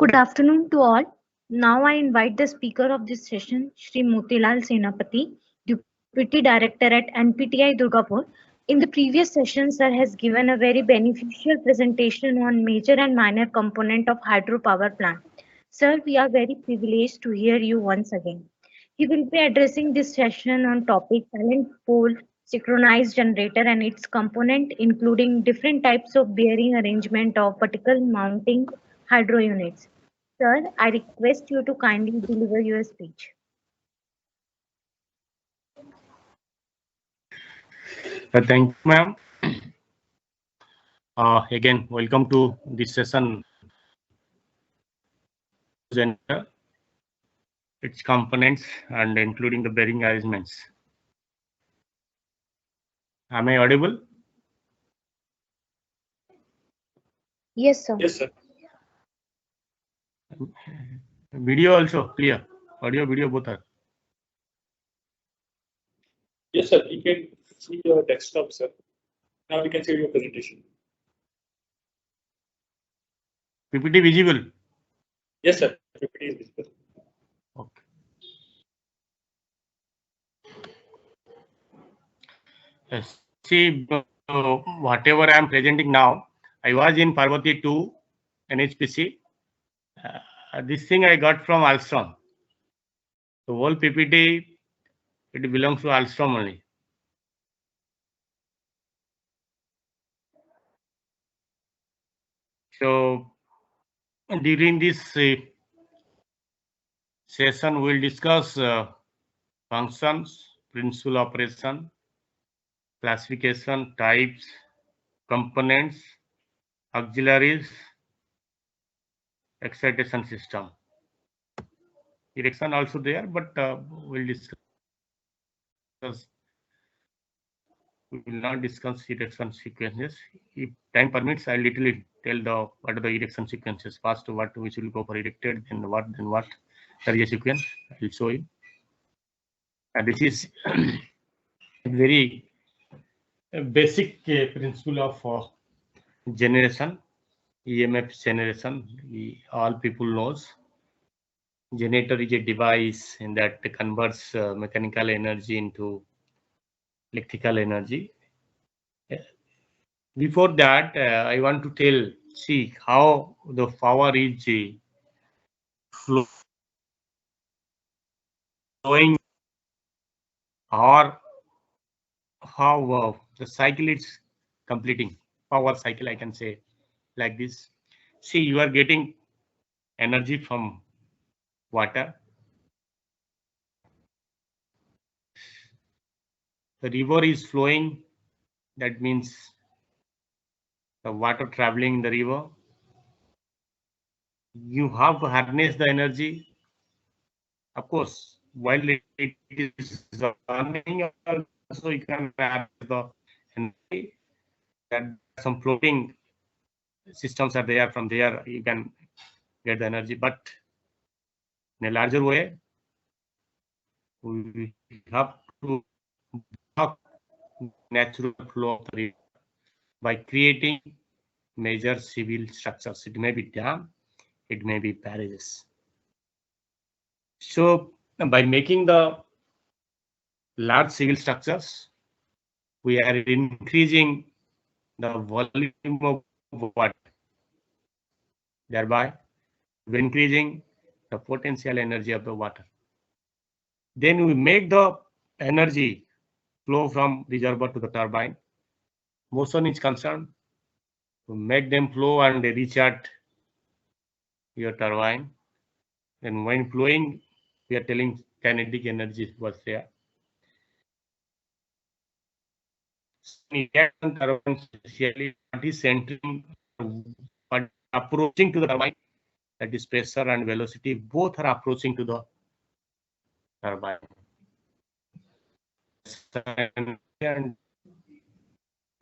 Good afternoon to all. Now I invite the speaker of this session, Shri Motilal Senapati, Deputy Director at NPTI Durgapur. In the previous session, sir has given a very beneficial presentation on major and minor component of hydropower plant. Sir, we are very privileged to hear you once again. He will be addressing this session on topic silent pole synchronized generator and its component, including different types of bearing arrangement of vertical mounting hydro units. Sir, I request you to kindly deliver your speech. Thank you, ma'am. Again, welcome to this session. Its components and including the bearing arrangements. Am I audible? Yes, sir. Yes, sir. Video also clear. Audio, video both are. Yes, sir. You can see your desktop, sir. Now we can see your presentation. PPT visible? Yes, sir. PPT is visible. Okay. Yes. See, whatever I am presenting now, I was in Parvati 2 NHPC. This thing I got from Alstom. The whole PPT, it belongs to Alstom only. So during this session, we'll discuss functions, principal operation, classification, types, components, auxiliaries, excitation system. Erection also there, but we'll discuss. We will not discuss erection sequences. If time permits, I'll little tell what are the erection sequences. First, what which will go for erected, then what. There is a sequence. I'll show you. And this is very basic principle of generation, EMF generation. All people knows. Generator is a device in that converts mechanical energy into electrical energy. Before that, I want to see how the power is flowing, or how the cycle is completing. Power cycle, I can say like this. See, you are getting energy from water. The river is flowing. That means the water traveling in the river. You have to harness the energy. Of course, while it is running, also you can have the energy. That some floating systems are there. From there, you can get the energy. But in a larger way, we have to block natural flow of the river by creating major civil structures. It may be dam, it may be barrages. So by making the large civil structures, we are increasing the volume of water. Thereby, we're increasing the potential energy of the water. Then we make the energy flow from reservoir to the turbine. Motion is concerned to make them flow and reach at your turbine. And when flowing, we are telling kinetic energy was there. Turbine especially what is centering, but approaching to the turbine, that is pressure and velocity, both are approaching to the turbine. And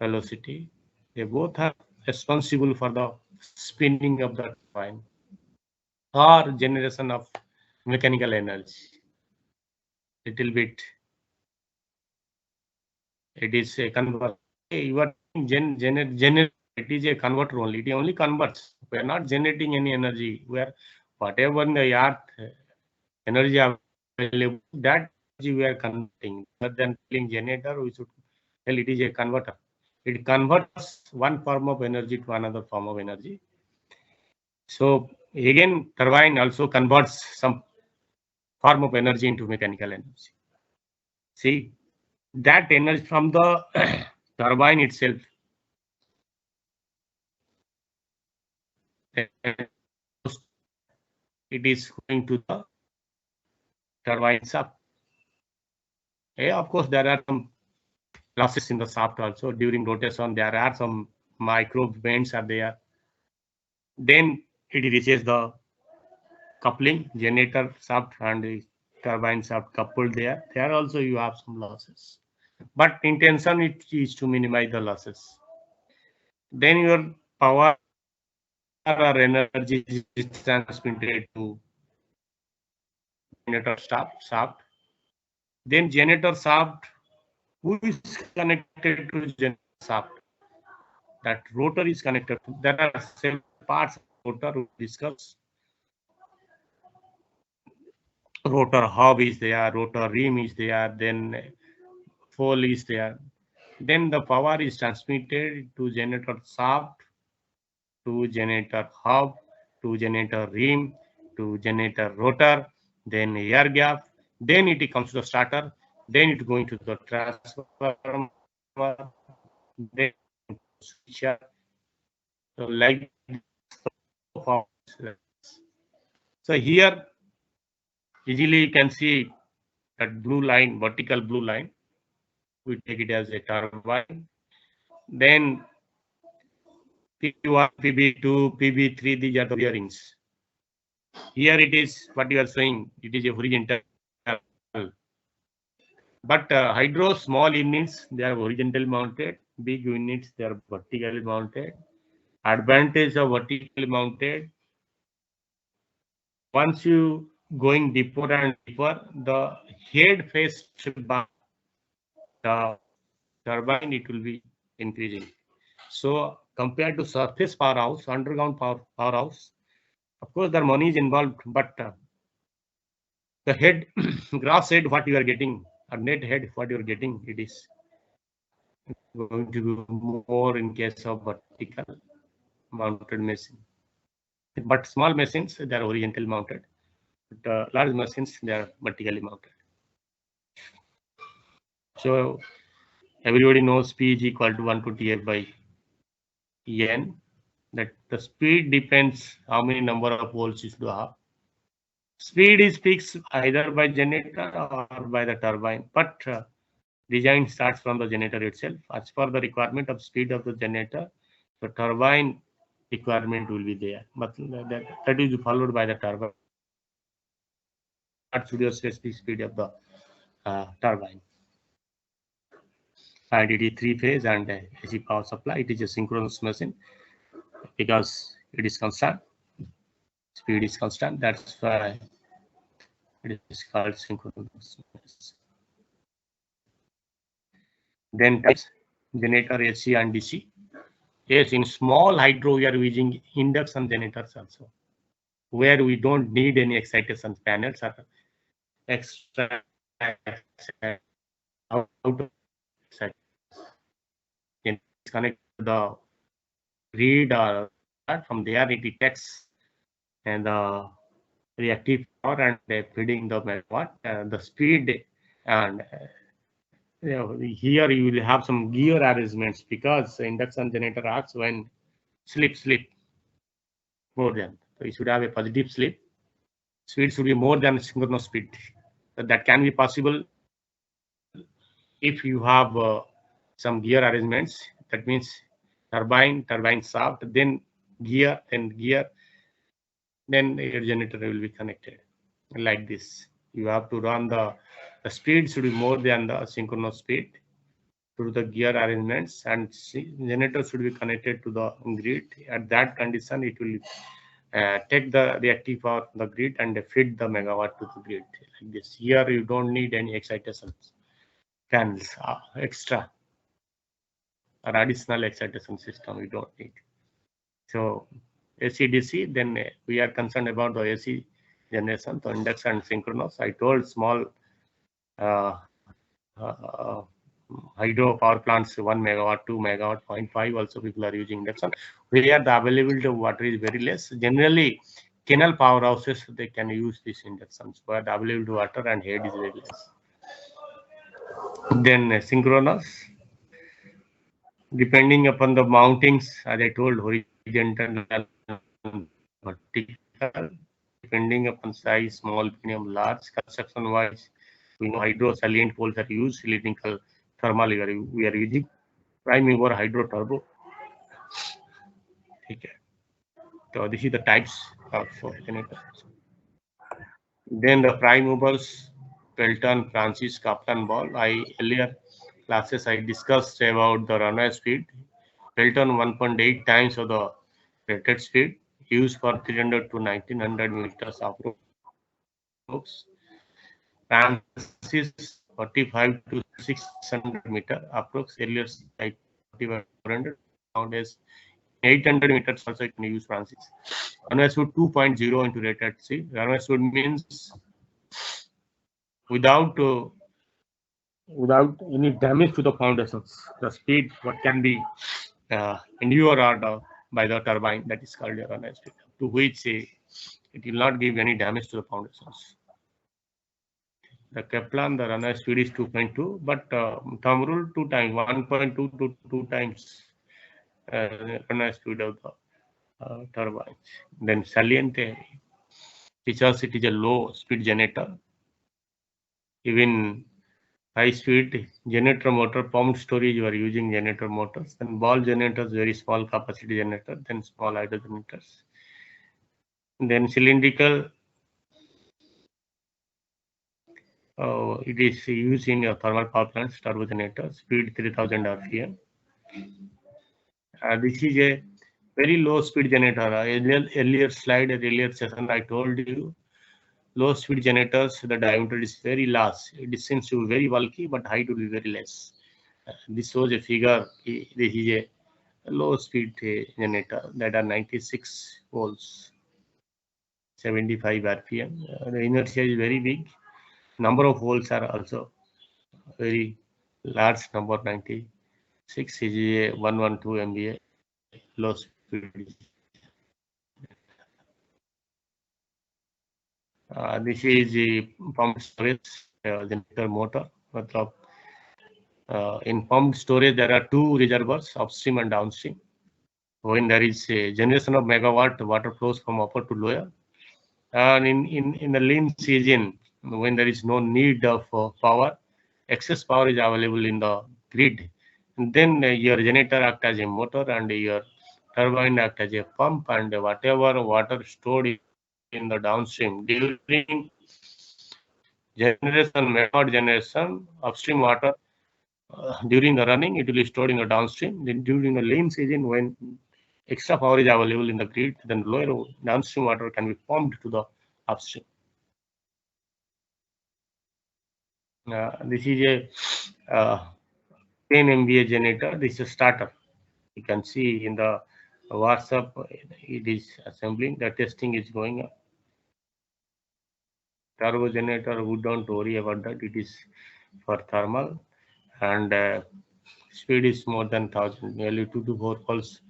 velocity, they both are responsible for the spinning of the turbine or generation of mechanical energy. Little bit, it is a convert. You are generating it is a converter only. It only converts. We are not generating any energy. We are whatever in the earth energy available, that energy we are converting. Rather than telling generator, we should tell it is a converter. It converts one form of energy to another form of energy. So again, turbine also converts some form of energy into mechanical energy. See, that energy from the turbine itself, it is going to the turbine shaft. Yeah, of course, there are some losses in the shaft also. During rotation, there are some micro bends are there. Then it reaches the coupling, generator shaft and the turbine shaft coupled there. There also you have some losses. But intention it is to minimize the losses. Then your power or energy is transmitted to generator shaft. Then generator shaft, who is connected to generator shaft? That rotor is connected. There are several parts of rotor we discuss. Rotor hub is there, rotor rim is there, then pole is there. Then the power is transmitted to generator shaft, to generator hub, to generator rim, to generator rotor, then air gap, then it comes to the starter, then it going to the transformer, then switcher. So like so here easily you can see that blue line, vertical blue line. We take it as a turbine. Then PB1, PB2, PB3, these are the bearings. Here it is what you are saying, it is a horizontal. But hydro small units, they are horizontal mounted. Big units, they are vertically mounted. Advantage of vertically mounted. Once you going deeper and deeper, the head face by the turbine, it will be increasing. So compared to surface powerhouse, underground powerhouse, of course, the money is involved, but the head, gross head, what you are getting, or net head, what you are getting, it is going to be more in case of vertical mounted machine. But small machines, they are horizontal mounted. But large machines, they are vertically mounted. So everybody knows P is equal to 120F by N. That the speed depends how many number of volts you should have. Speed is fixed either by generator or by the turbine, but design starts from the generator itself. As per the requirement of speed of the generator, the turbine requirement will be there, but that is followed by the turbine. That should be specific speed of the turbine. And it is 3-phase and AC power supply. It is a synchronous machine because it is constant. Speed is constant. That's why it is called synchronous. Then types, generator AC and DC. Yes, in small hydro we are using induction generators also, where we don't need any excitation panels or extra out of connect to the grid or from there it detects and the reactive power and feeding the megawatt, the speed, and here you will have some gear arrangements because the induction generator acts when slip more than. So you should have a positive slip. Speed should be more than synchronous speed. So that can be possible if you have some gear arrangements. That means turbine shaft, then gear, then your generator will be connected like this. You have to run the speed should be more than the synchronous speed through the gear arrangements, and generator should be connected to the grid. At that condition, it will take the reactive power from the grid and feed the megawatt to the grid like this. Here you don't need any excitation panels extra. or additional excitation system we don't need. So AC/DC, then we are concerned about the AC generation, so induction and synchronous. I told small hydro power plants 1 megawatt, 2 megawatt, 0.5 also people are using induction. Where the availability of water is very less. Generally, canal powerhouses they can use these inductions where the availability of water and head is very less. Then synchronous, depending upon the mountings, as I told, horizontal and vertical, depending upon size, small, medium, large. Construction wise, we know hydro salient poles are used, cylindrical thermal we are using, prime mover hydro turbo. Okay. So this is the types of generators. Then the prime movers, Pelton, Francis, Captain Ball. Earlier classes I discussed about the runway speed. Pelton 1.8 times of the rated speed used for 300 to 1900 meters approx. Francis 45 to 600 meter approx. Earlier like 400. Nowadays 800 meters also you can use Francis. Runway speed 2.0 into rated speed. Runway speed means without any damage to the foundations. The speed what can be endured by the turbine, that is called a runway speed, to which it will not give any damage to the foundations. The Kaplan, the runway speed is 2.2, but thumb rule 2 times, 1.2 to 2 times runway speed of the turbines. Then salient because it is a low speed generator. Even high speed generator motor, pumped storage, you are using generator motors. Then ball generators, very small capacity generator, then small hydro generators. Then cylindrical, it is used in your thermal power plants, turbo generator, speed 3000 RPM. This is a very low speed generator. Earlier slide, earlier session, I told you, low speed generators, the diameter is very large. It seems to be very bulky, but height will be very less. This shows a figure. This is a low speed generator that are 96 volts, 75 RPM. The inertia is very big. Number of volts are also very large number, 96 is a 112 MVA low speed. This is the pumped storage generator motor. In pumped storage, there are two reservoirs, upstream and downstream. When there is a generation of megawatt, water flows from upper to lower. And in the lean season, when there is no need of power, excess power is available in the grid. And then your generator acts as a motor and your turbine acts as a pump, and whatever water stored in the downstream during generation, megawatt generation, upstream water during the running, it will be stored in the downstream. Then during the lean season, when extra power is available in the grid, then lower downstream water can be pumped to the upstream. This is a 10 MVA generator. This is a starter. You can see in the WhatsApp, it is assembling. The testing is going on. Turbo generator, we don't worry about that. It is for thermal, and speed is more than 1000, nearly 2 to 4 pulse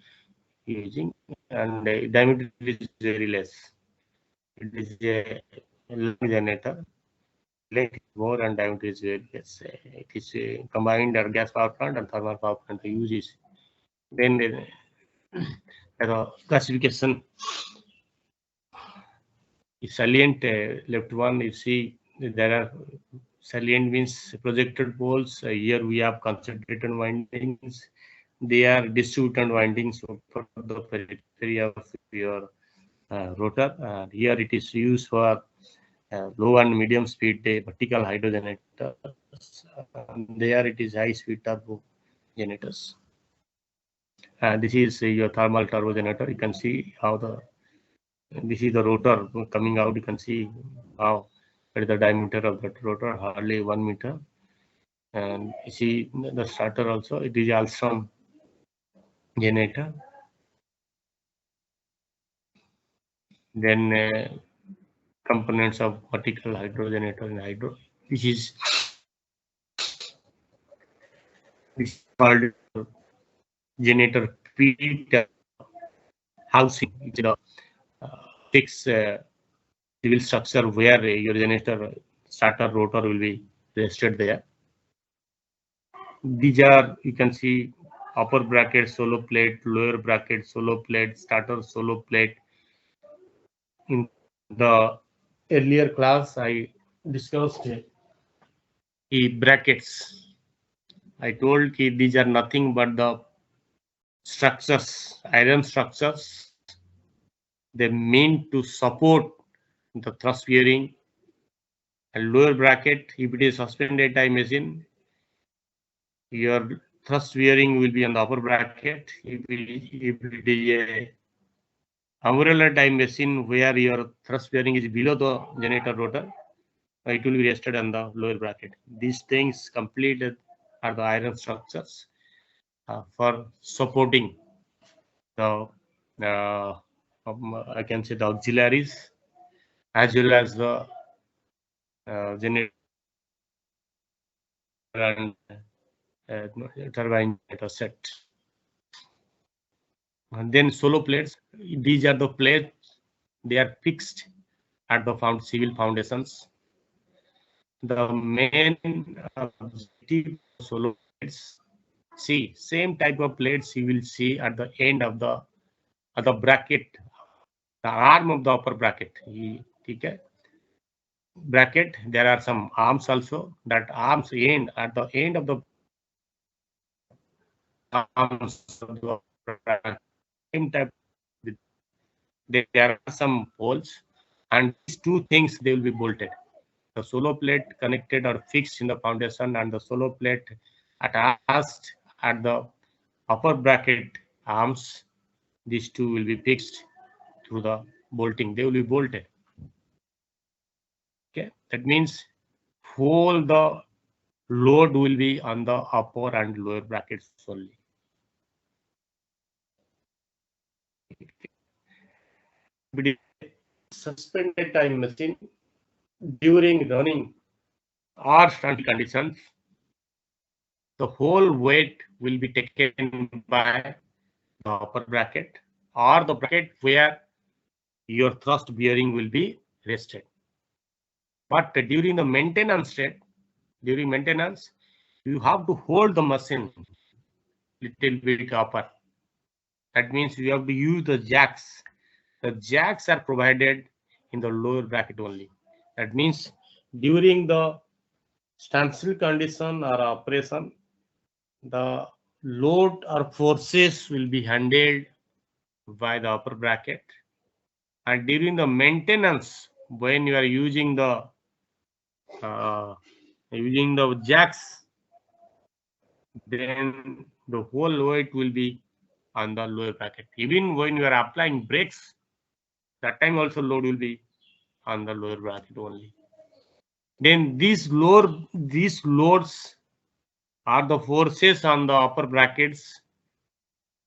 using, and diameter is very less. It is a long generator. Length is more and diameter is very less. It is a combined gas power plant and thermal power plant uses. Then the classification is salient. Left one, you see there are salient means projected poles. Here we have concentrated windings. They are distributed windings for the periphery of your rotor. Here it is used for low and medium speed vertical hydro generators. There it is high speed turbo generators. This is your thermal turbo generator. You can see how this is the rotor coming out. You can see how the diameter of that rotor, hardly 1 meter. And you see the starter also, it is Alstom generator. Then components of vertical hydrogenator and hydro, which is called generator feed housing. It's the fixed civil structure where your generator starter rotor will be rested there. These are, you can see, upper bracket solo plate, lower bracket solo plate, starter solo plate. In the earlier class, I discussed the brackets. I told these are nothing but the structures, iron structures. They mean to support the thrust bearing. And lower bracket, if it is suspended tie machine, your thrust bearing will be on the upper bracket. If it is a umbrella tie machine where your thrust bearing is below the generator rotor, it will be rested on the lower bracket. These things completed are the iron structures for supporting the I can say the auxiliaries as well as the generator and turbine generator set. And then solo plates. These are the plates. They are fixed at the civil foundations. The main objective of solo plates. See, same type of plates you will see at the end of the bracket, the arm of the upper bracket. Okay. Bracket, there are some arms also. That arms end at the end of the arms of the bracket. Same type. There are some holes, and these two things they will be bolted. The solo plate connected or fixed in the foundation, and the solo plate attached at the upper bracket arms. These two will be fixed through the bolting. They will be bolted. Okay, that means whole the load will be on the upper and lower brackets only. But if suspended time machine during running or standing conditions, the whole weight will be taken by the upper bracket or the bracket where your thrust bearing will be rested. But during the maintenance state, during maintenance, you have to hold the machine little bit upper. That means you have to use the jacks. The jacks are provided in the lower bracket only. That means during the standstill condition or operation, the load or forces will be handled by the upper bracket. And during the maintenance, when you are using the jacks, then the whole weight will be on the lower bracket. Even when you are applying brakes, that time also load will be on the lower bracket only. Then these loads are the forces on the upper brackets.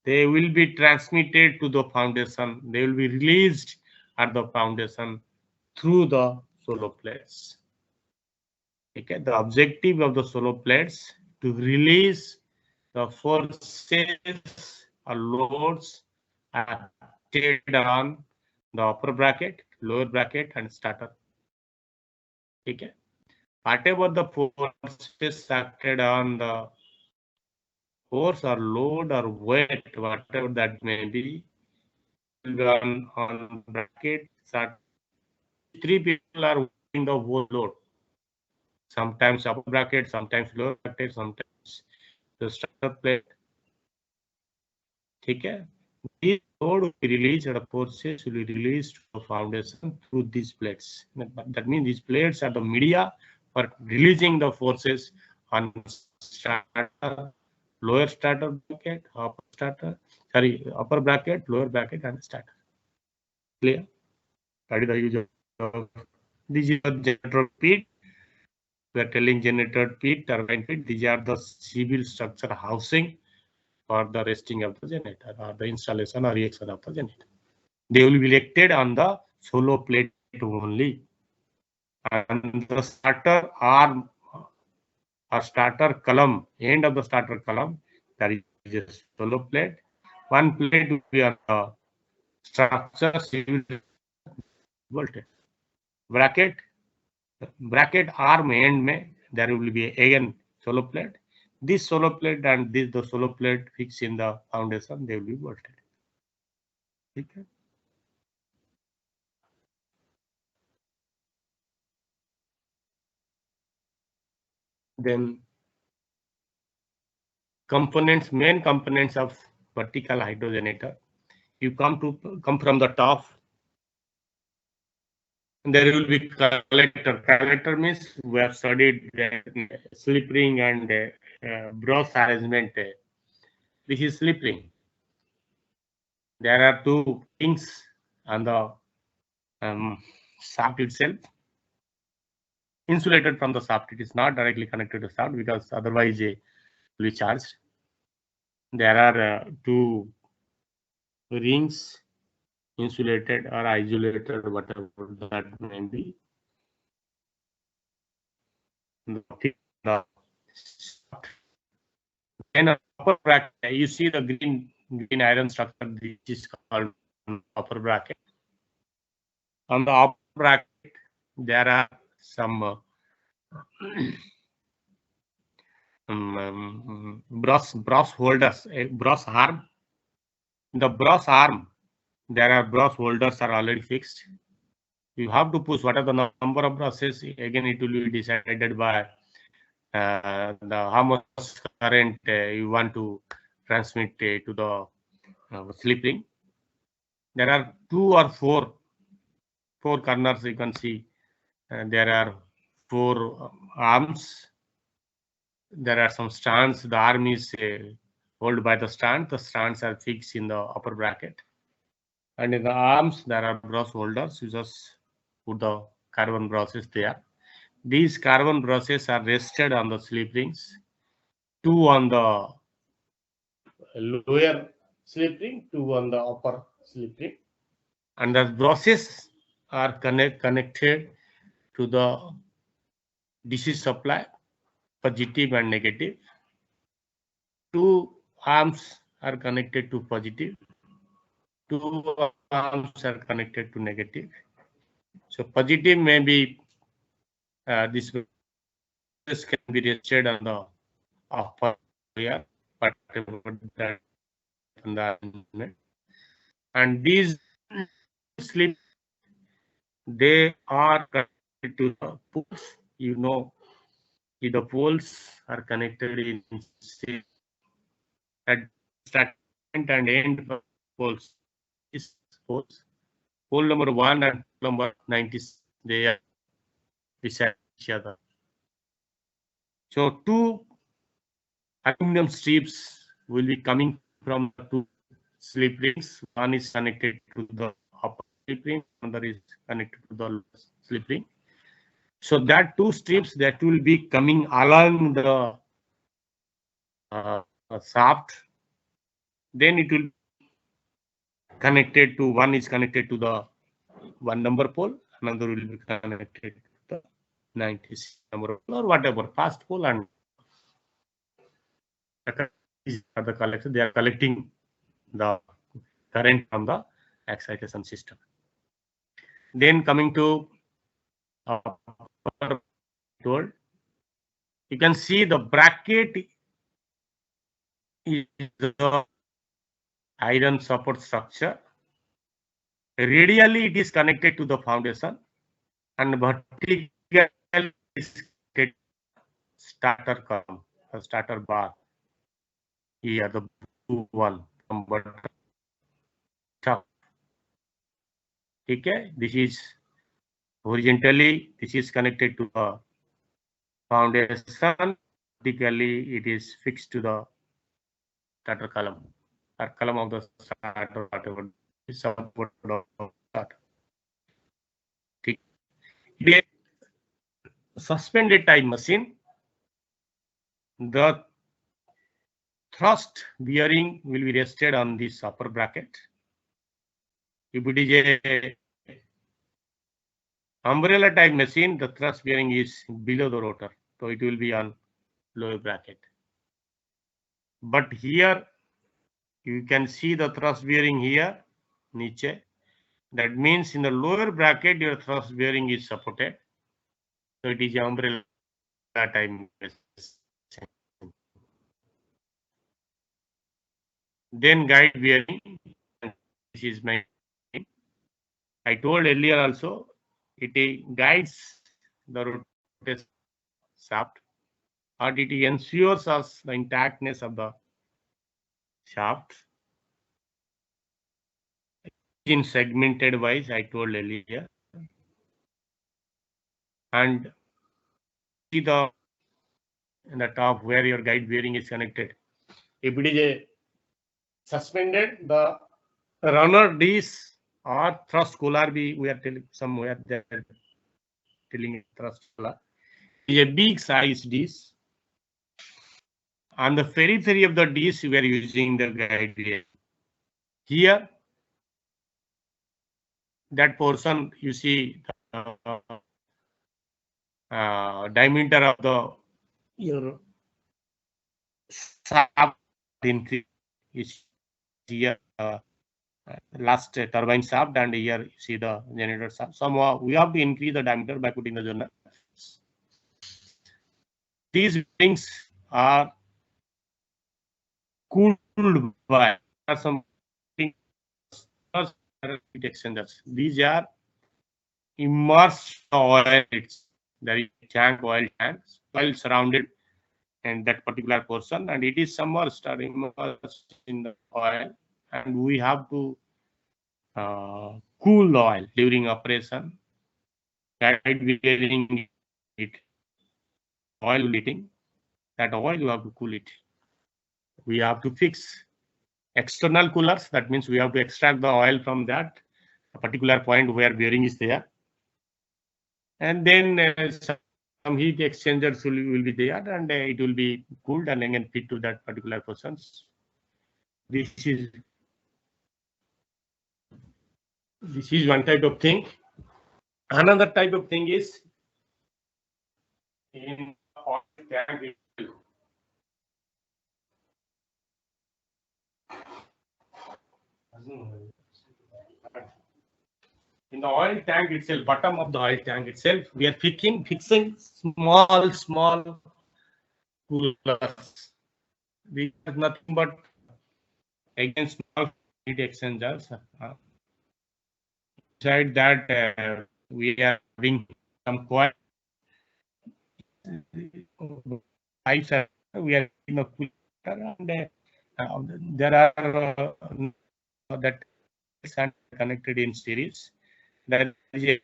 They will be transmitted to the foundation. They will be released at the foundation through the solo plates. Okay, the objective of the solo plates to release the forces or loads acted on the upper bracket, lower bracket, and starter. Okay, whatever the forces acted on the force or load or weight, whatever that may be, will be on bracket. Three people are working the whole load. Sometimes upper bracket, sometimes lower bracket, sometimes the starter plate. Okay, this load will be released or the forces will be released to the foundation through these plates. That means these plates are the media for releasing the forces on starter, lower starter bracket, upper bracket, lower bracket, and starter. Clear? That is the use of this is the generator feed. We are telling generator feed, turbine feed. These are the civil structure housing for the resting of the generator or the installation or reaction of the generator. They will be erected on the solo plate only, and the starter arm or starter column, end of the starter column, there is a solo plate. One plate will be on the structure voltage. Bracket arm end में there will be again solo plate. This solo plate and this the solo plate fixed in the foundation, they will be bolted. Okay. Then components, main components of vertical hydrogenator. You come from the top. There will be collector. Collector means we have studied slip ring and brass arrangement. This is slip ring. There are two rings on the shaft itself. Insulated from the shaft. It is not directly connected to shaft because otherwise it will be charged. There are two rings, insulated or isolated, whatever that may be. And upper bracket, you see the green iron structure. This is called upper bracket. On the upper bracket, there are some brass holders, a brass arm. In the brass arm, there are brass holders are already fixed. You have to push what are the number of brushes. Again, it will be decided by how much current you want to transmit to the slip ring. There are 2 or 4 corners. You can see there are 4 arms. There are some strands. The arm is held by the strand. The strands are fixed in the upper bracket. And in the arms, there are brush holders. You just put the carbon brushes there. These carbon brushes are rested on the slip rings. 2 on the lower slip ring, 2 on the upper slip ring. And the brushes are connected to the DC supply, positive and negative. 2 arms are connected to positive. 2 arms are connected to negative. So positive may be this can be rested on the upper layer, and these slip, they are connected to the poles. You know, the poles are connected in at start and end poles. Is poles. Pole number 1 and number 90, they are beside each other. So 2 aluminum strips will be coming from the 2 slip rings. One is connected to the upper slip ring, another is connected to the lower slip ring. So that 2 strips that will be coming along the shaft, then it will be connected to, one is connected to the 1 number pole, another will be connected to the 96 number pole or whatever, fast pole, and the collector, they are collecting the current from the excitation system. Then coming to you can see the bracket is the iron support structure. Radially, it is connected to the foundation, and vertically is starter column, the starter bar. Here, the blue one from bottom. Okay, this is horizontally, this is connected to the foundation. Vertically, it is fixed to the starter column or column of the starter, whatever support of starter. Okay. It is a suspended type machine. The thrust bearing will be rested on this upper bracket. If it is a umbrella type machine, the thrust bearing is below the rotor, so it will be on lower bracket. But here you can see the thrust bearing here, niche. That means in the lower bracket your thrust bearing is supported. So it is an umbrella type machine. Then guide bearing. This is my. I told earlier also, it guides the rotation shaft, or it ensures us the intactness of the shaft in segmented wise. I told earlier, and see the in the top where your guide bearing is connected. If it is a suspended, the runner disc or thrust collar, we are telling somewhere there telling it thrust collar is a big size disc. On the periphery of the disc, we are using the guide bearing. Here, that portion you see the diameter of the your shaft increase is here. Last turbine shaft, and here you see the generator shaft. Somehow we have to increase the diameter by putting the journal. These bearings are cooled by some heat exchangers. These are immersed oil. There is tank, oil tanks, oil surrounded in that particular portion, and it is submerged or immersed in the oil, and we have to cool the oil during operation. Guide bearing it, oil heating, that oil you have to cool it. We have to fix external coolers. That means we have to extract the oil from that particular point where bearing is there, and then some heat exchangers will be there, and it will be cooled and again fit to that particular portions. This is one type of thing. Another type of thing is in oil tank. In the oil tank itself, bottom of the oil tank itself, we are fixing small coolers. These are nothing but again small heat exchangers. Inside that we are having some coil. We are in a cooler, and there are that connected in series. There is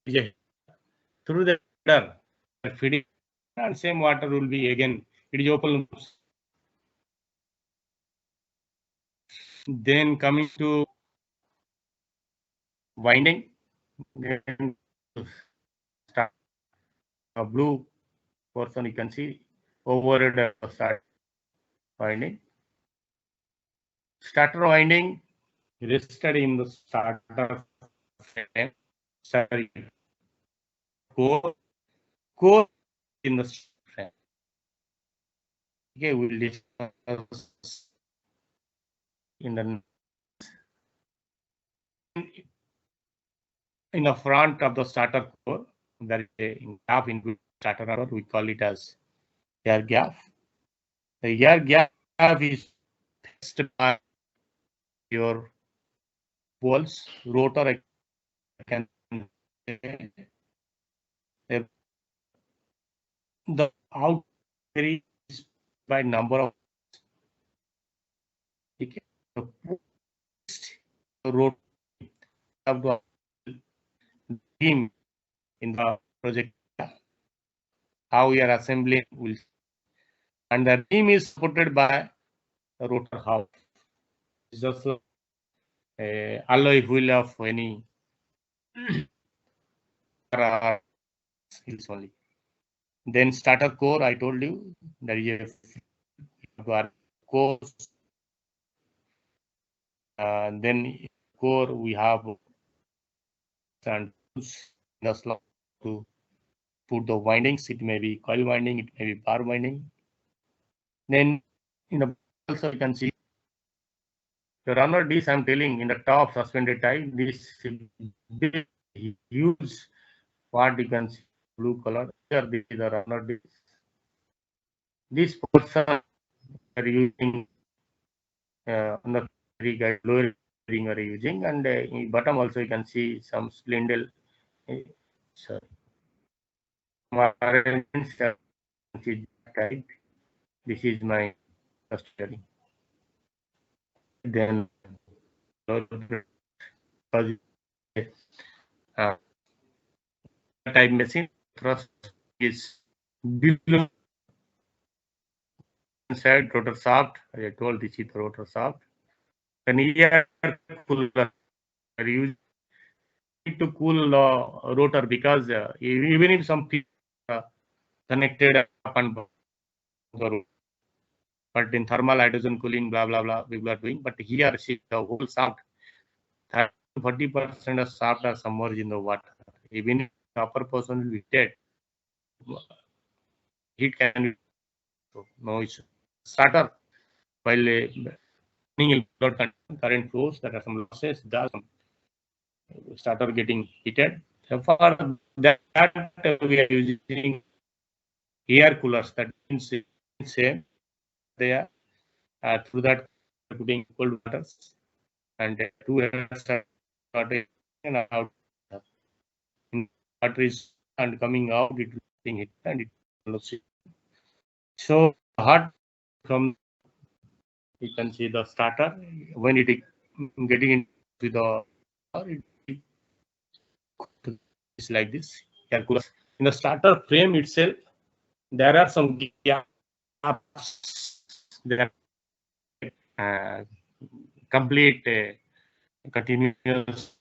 a through the water feeding, and same water will be again. It is open. Then coming to winding, then start a blue portion you can see over the start winding. Starter winding rested in the starter frame. Sorry, core in the frame. Okay, we will discuss in the front of the starter core. There is a gap in starter core. We call it as air gap. The air gap is fixed by your walls, rotor. Can the out varies by number of rotor of the beam in the project. How we are assembling will, and the beam is supported by the rotor house. It's just a alloy wheel of any only. Then starter core, I told you there is a cores. Then core we have and the slot to put the windings. It may be coil winding, it may be bar winding. Then in the also you can see the runner disc. I'm telling in the top suspended type, this huge part you can see blue color. Here this is the runner disc. This portion are using on the guide lower ring are using, and in bottom also you can see some spindle. Sorry. This is my custody. Then type machine thrust is below inside rotor shaft. I told this is the rotor shaft. Then air cooler use to cool the rotor because even if some connected up and down the rotor, but in thermal hydrogen cooling, blah blah blah, we are doing. But here, see the whole shaft, 40% of shaft are submerged in the water. Even if the upper portion will be dead, heat can be so no issue. Starter while running blood current flows, there are some losses. There are some starter getting heated. So for that we are using air coolers. That means same there through that putting cold waters and two air started and out. In water is and coming out, it will getting hit and it will see. So hot from you can see the starter when it is getting into the it's like this. In the starter frame itself, there are some gaps. There are complete continuous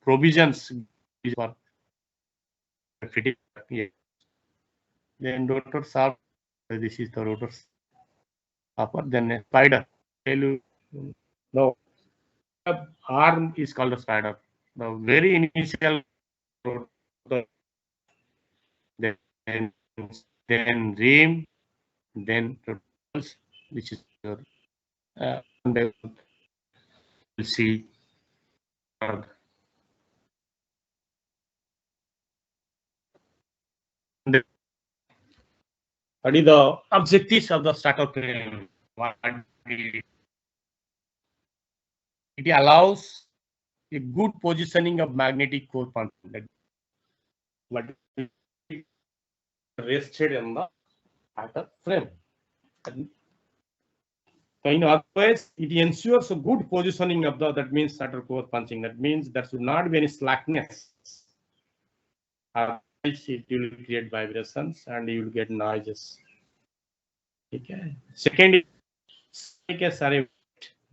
provisions for fitting. Then rotor shaft. This is the rotor upper. Then a spider. No, the arm is called a spider. The very initial rotor, then rim, then rotors, which is your we'll see. What is the objectives of the starter frame? It allows a good positioning of magnetic core pumping. But rested in the starter frame. So in other ways, it ensures a good positioning of the, that means starter core punching. That means there should not be any slackness. Otherwise, it will create vibrations and you will get noises. Okay. Second is,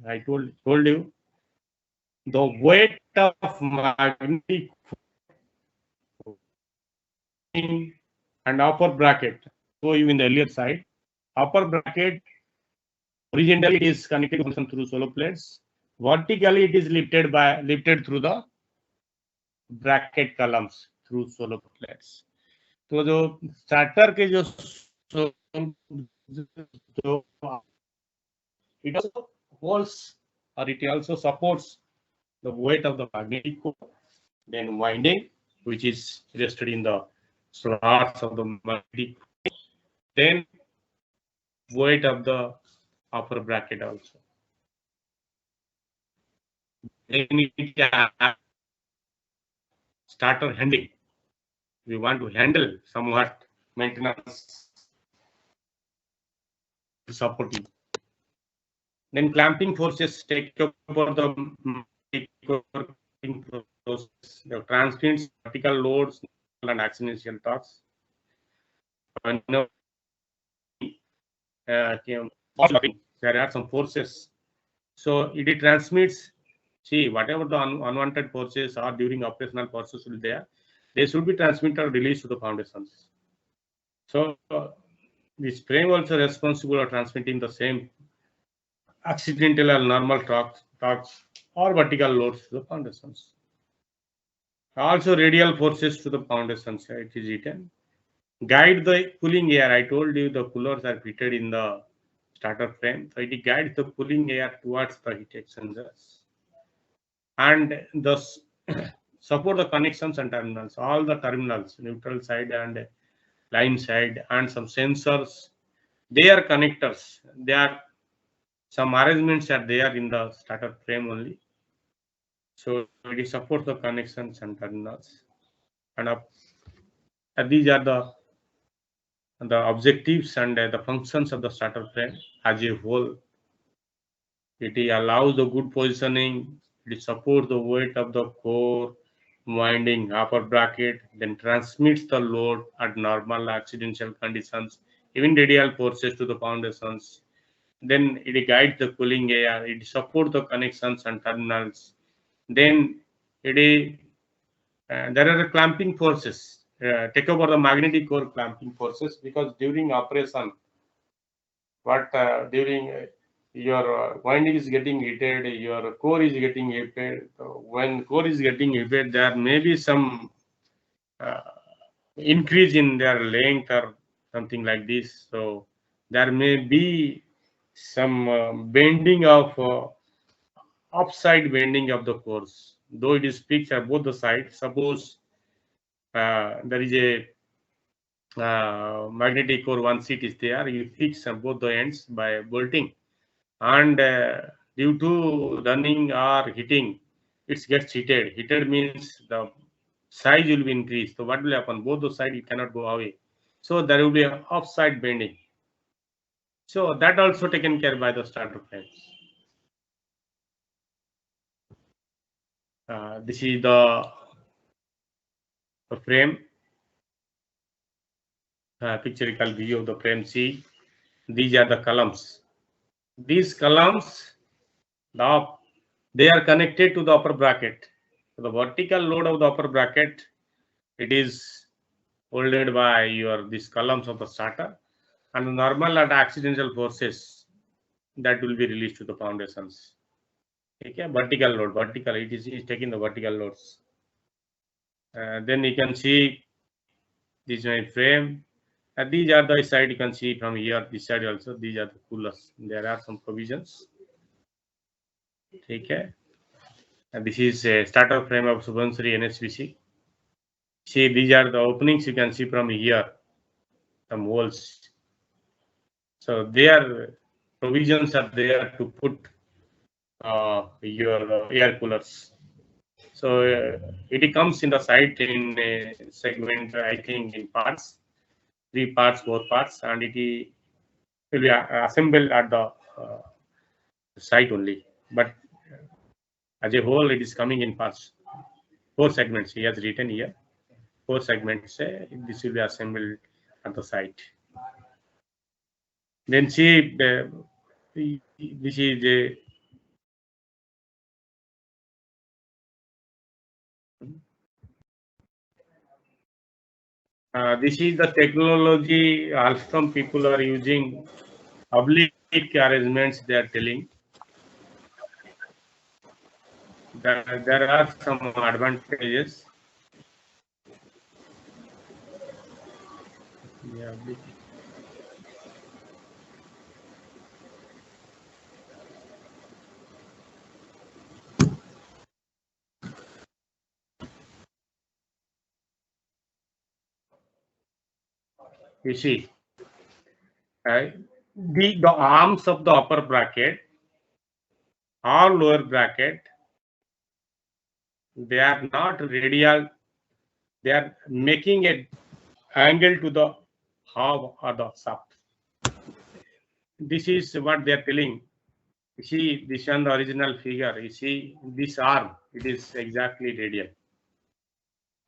I told you the weight of magnetic and upper bracket. So you in the earlier side, upper bracket horizontally it is connected through solo plates. Vertically it is lifted through the bracket columns through solo plates. तो जो starter के जो it also holds or it also supports the weight of the magnetic core, then winding which is rested in the slots of the magnetic core, then weight of the upper bracket also. Then starter handling. We want to handle somewhat maintenance supporting. Then clamping forces take over the process. The transference, vertical loads, and axial torques. There are some forces. So it transmits. See, whatever the unwanted forces are during operational process will there, they should be transmitted or released to the foundations. So this frame also responsible for transmitting the same accidental or normal torques or vertical loads to the foundations. Also radial forces to the foundations, it is written. Guide the cooling air. I told you the coolers are fitted in the starter frame. So it guides the cooling air towards the heat exchangers. And thus support the connections and terminals. All the terminals, neutral side and line side, and some sensors. They are connectors. They are some arrangements are there in the starter frame only. So it supports the connections and terminals. And these are the objectives and the functions of the starter frame as a whole. It allows the good positioning. It supports the weight of the core winding upper bracket, then transmits the load at normal accidental conditions, even radial forces to the foundations. Then it guides the cooling air. It supports the connections and terminals. Then there are clamping forces. Take over the magnetic core clamping forces, because during operation, during your winding is getting heated, your core is getting heated. When core is getting heated, there may be some increase in their length or something like this. So there may be some bending of upside bending of the cores, though it is fixed at both the sides. Suppose there is a magnetic core, one seat is there, you fix both the ends by bolting, and due to running or heating, it gets heated. Heated means the size will be increased. So what will happen? Both the side it cannot go away. So there will be an offside bending. So that also taken care by the starter frames. This is the frame. Pictorial view of the frame. See, these are the columns. These columns, they are connected to the upper bracket. So the vertical load of the upper bracket, it is holded by these columns of the starter, and the normal and accidental forces that will be released to the foundations. Okay, vertical load, it is taking the vertical loads. Then you can see this is my frame. These are the side, you can see from here, this side also, these are the coolers. There are some provisions. Okay. And this is a starter frame of Subansiri NHPC. See, these are the openings you can see from here, some holes. So their provisions are there to put your air coolers. So it comes in the site in a segment, I think in parts, 3 parts, 4 parts, and it will be assembled at the site only. But as a whole, it is coming in parts, 4 segments. He has written here, 4 segments. This will be assembled at the site. Then see, this is a this is the technology Alstom people are using. Oblique arrangements they are telling. There are some advantages. Yeah, you see, the arms of the upper bracket or lower bracket, they are not radial. They are making an angle to the hub or the shaft. This is what they are telling. You see, this on the original figure. You see, this arm, it is exactly radial.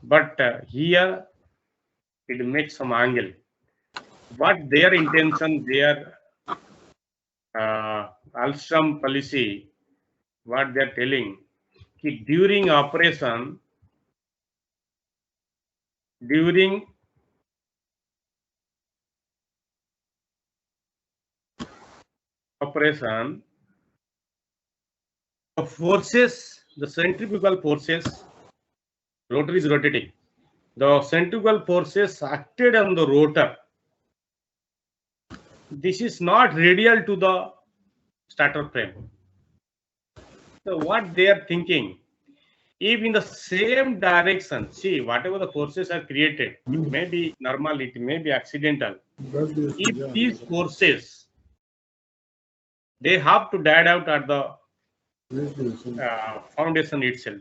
But here, it makes some angle. What their intention, their Alstom policy, what they are telling, during operation, during operation, the forces, the centrifugal forces, rotor is rotating. The centrifugal forces acted on the rotor. This is not radial to the starter frame. So what they are thinking, if in the same direction, see whatever the forces are created, it may be normal, it may be accidental. If these forces, they have to die out at the foundation itself.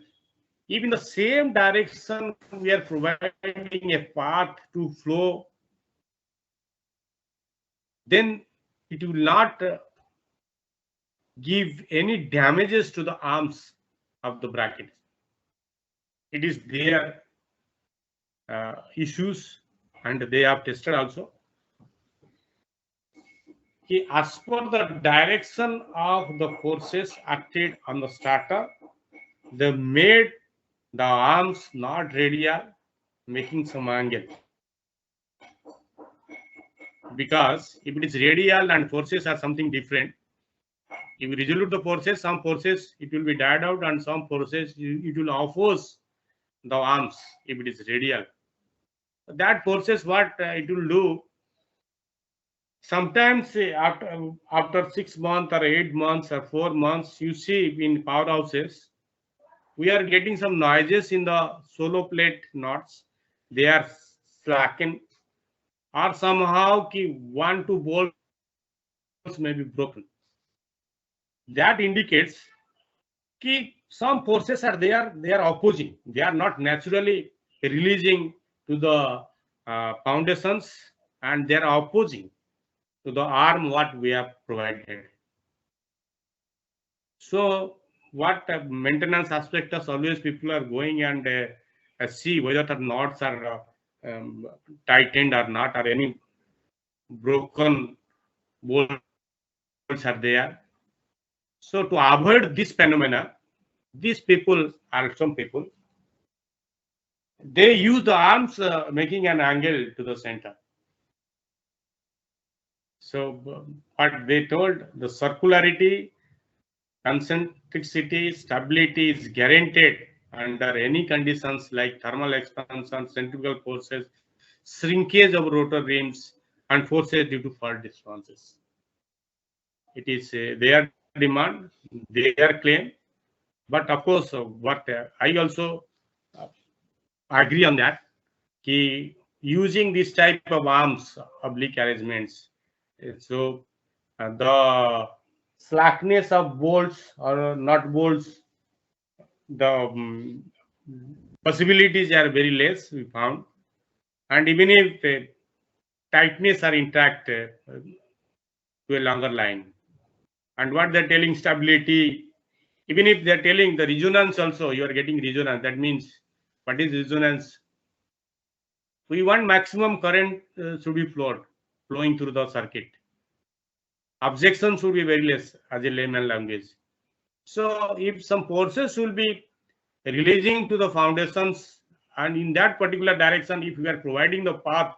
If in the same direction we are providing a path to flow, then it will not give any damages to the arms of the bracket. It is their issues, and they have tested also. As per the direction of the forces acted on the starter, they made the arms not radial, making some angle. Because if it is radial and forces are something different, if you resolve the forces, some forces it will be died out, and some forces it will oppose the arms if it is radial. That forces what it will do. Sometimes after 6 months or 8 months or 4 months, you see in powerhouses, we are getting some noises in the solo plate knots. They are slackened, or somehow 1-2 bolts may be broken. That indicates that some forces are there, they are opposing. They are not naturally releasing to the foundations, and they are opposing to the arm what we have provided. So what maintenance aspects always people are going and see whether the knots are tightened or not, or any broken bolts are there. So to avoid this phenomena, these people are some people, they use the arms making an angle to the center. So what they told, the circularity, concentricity, stability is guaranteed under any conditions like thermal expansion, centrifugal forces, shrinkage of rotor rims, and forces due to fault responses. It is their demand, their claim. But of course, what I also agree on that, using this type of arms, oblique arrangements, so the slackness of bolts or nut bolts, the possibilities are very less, we found. And even if tightness are intact to a longer line. And what they're telling, stability, even if they're telling the resonance also, you are getting resonance. That means, what is resonance? We want maximum current should be flowing through the circuit. Objection should be very less as a layman language. So if some forces will be releasing to the foundations, and in that particular direction, if we are providing the path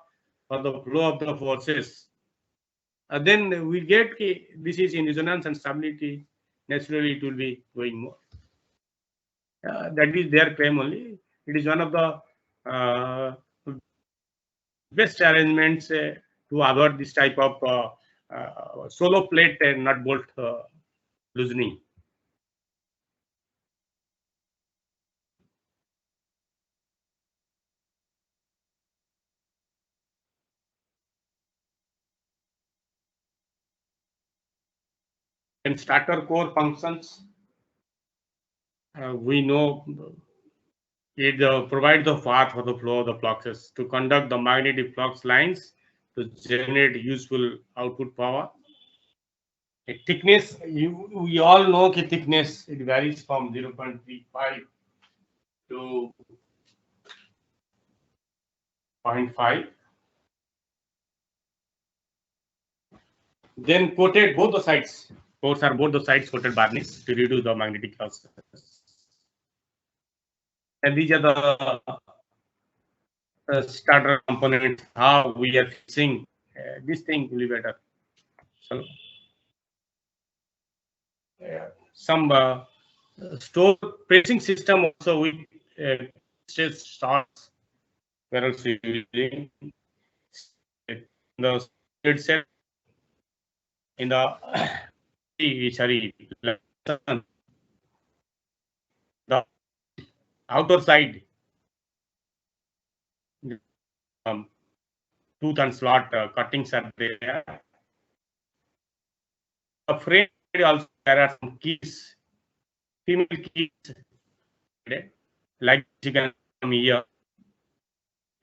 for the flow of the forces, then we get this is in resonance and stability. Naturally, it will be going more. That is their claim only. It is one of the best arrangements to avoid this type of solo plate and nut bolt loosening. And starter core functions, we know it provides the path for the flow of the fluxes to conduct the magnetic flux lines to generate useful output power. A thickness, we all know the thickness, it varies from 0.35 to 0.5. Then coated both the sides. Coats are both the sides coated varnish to reduce the magnetic flux. And these are the starter components. How we are fixing this thing will be better. So some store pressing system also with stress starts, where else using the itself in the sorry, the outer side, tooth and slot cuttings are there. The frame also there are some keys, female keys, like you can see here.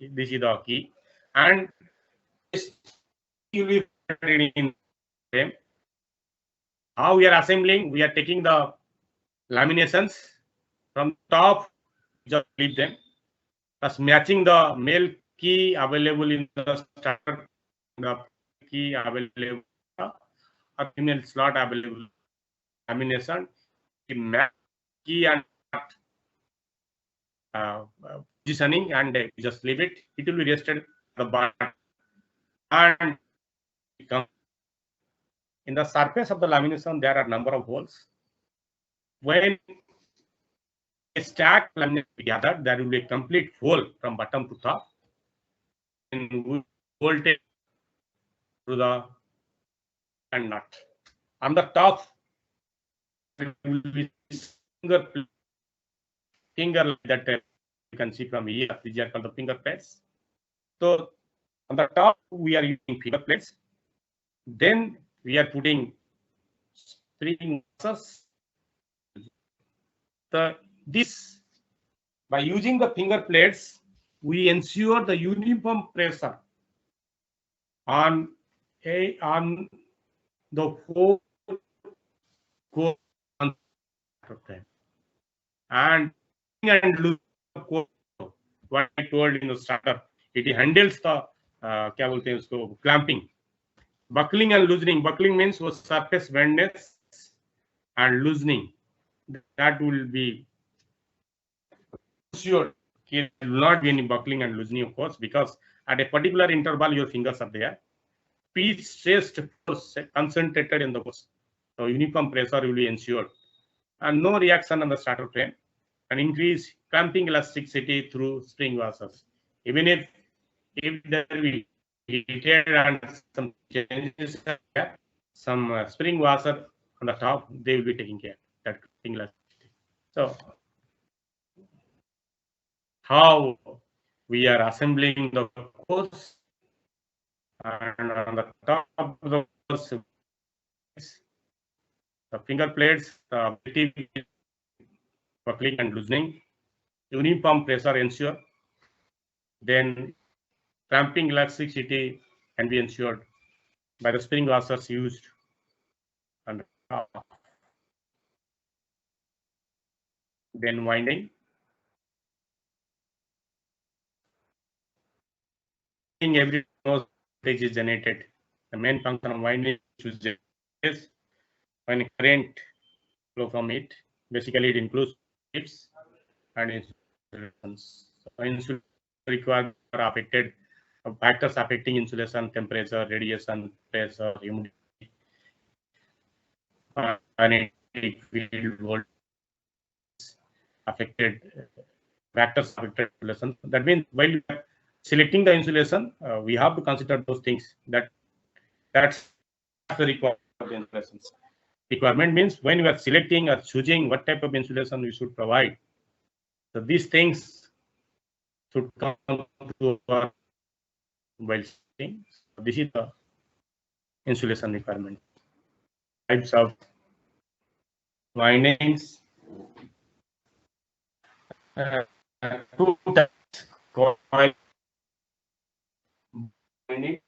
This is the key, and this will be in frame. How we are assembling? We are taking the laminations from top, just leave them. Thus matching the male key available in the starter, the key available, or female slot available. Lamination, the match key and positioning, and just leave it. It will be rested at the bottom, and in the surface of the lamination there are number of holes. When a stack laminate together, there will be a complete hole from bottom to top, and we bolt it to the and nut. On the top, it will be finger that you can see from here. These are called the finger plates. So on the top, we are using finger plates. Then we are putting spring washers. This, by using the finger plates, we ensure the uniform pressure on the whole core and lose what I told in the starter. It handles the clamping, buckling and loosening. Buckling means was surface bendness, and loosening, that will be sure. It will not be any buckling and loosening, of course, because at a particular interval your fingers are there. Pitch stressed force concentrated in the force. So uniform pressure will be ensured, and no reaction on the starter frame, and increase clamping elasticity through spring washers. Even if there will be heated and some changes, some spring washer on the top, they will be taking care of that clamping elasticity. So how we are assembling the course, and on the top of the course, the finger plates, the buckling and loosening, uniform pressure ensure, then clamping elasticity can be ensured by the spring washers used on the top. Then winding. Every voltage is generated. The main function of winding is when current flow from it. Basically, it includes tips and insulations. So insulation requirements are affected. Factors affecting insulation: temperature, radiation, pressure, humidity, magnetic field, voltage affected. Factors affected insulation. That means while selecting the insulation, we have to consider those things. That's the requirement of the insulations. Requirement means when we are selecting or choosing what type of insulation we should provide. So these things should come to our while selecting. So this is the insulation requirement. Types of windings. Two types: coil winding.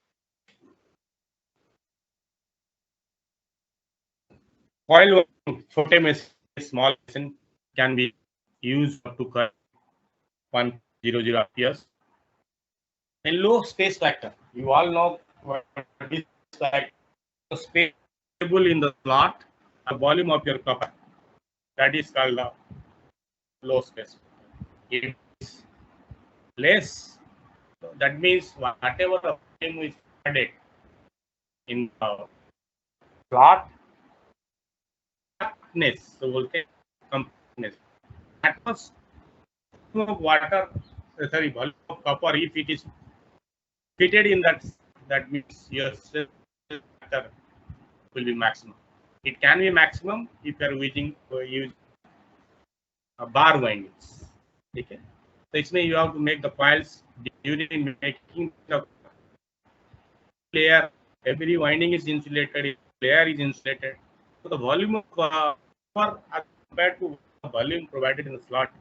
Coil winding, small machine, can be used up to current 100 amperes. A low space factor. You all know what is like space in the slot, the volume of your copper. That is called the low space. If it's less, that means whatever the volume is added in the slot, compactness. So बोलते हैं compactness. Atmos of water, sorry, volume of copper, if it is fitted in that means your factor will be maximum. It can be maximum if you are use bar windings. Okay. So इसमें you have to make the coils during making the layer. Every winding is insulated. Layer is insulated. So the volume of copper compared to the volume provided in the slot,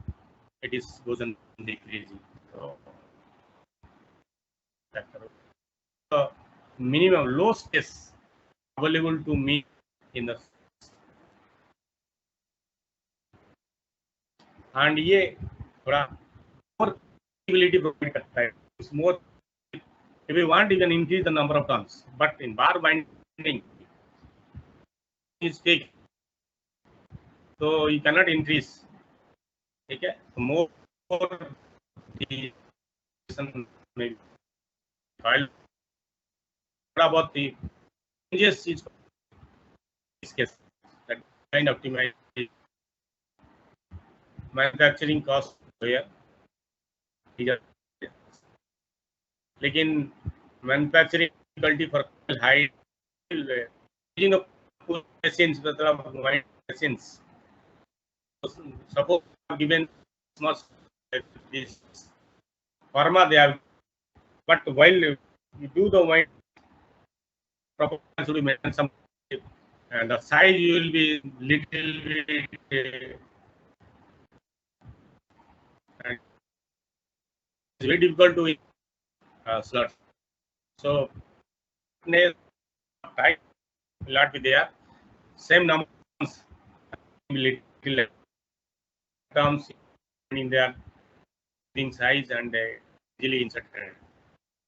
it is goes on decreasing. So the minimum low space available to me in the and ये थोड़ा more flexibility provide करता है. It's more, if you want you can increase the number of turns, but in bar winding is big, so you cannot increase. Okay, more the maybe while about the changes is this case that kind of optimize manufacturing cost here. लेकिन manufacturing difficulty for high using a machines मतलब machines. Suppose given small this pharma they have, but while you do the wine proportion should be maintained some, and the size will be little bit and it's very difficult to slot. So right will not be there. Same numbers little terms in their size and easily inserted.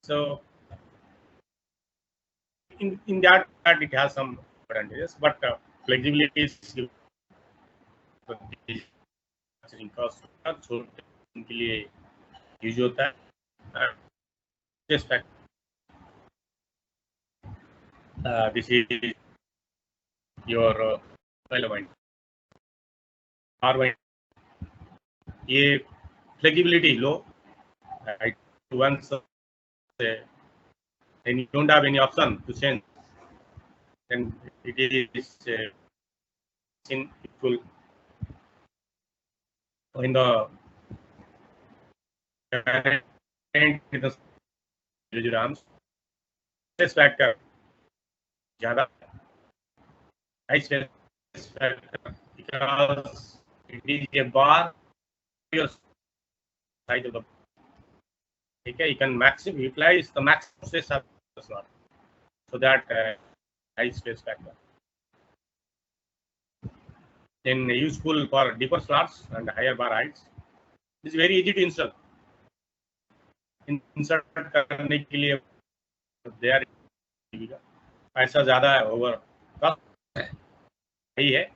So in that it has some advantages, but flexibility is cost उनके लिए use होता है. This is your element. ये flexibility low. Once then you don't have any option to change, then it is in equal in the rams space factor ज़्यादा high space factor because it is a bar your size of the. Okay, you can maximum utilize the maximum space of the slot, so that high space factor. Then useful for deeper slots and higher bar heights. It's very easy to install. Insert करने के लिए there पैसा ज़्यादा है, over यही है.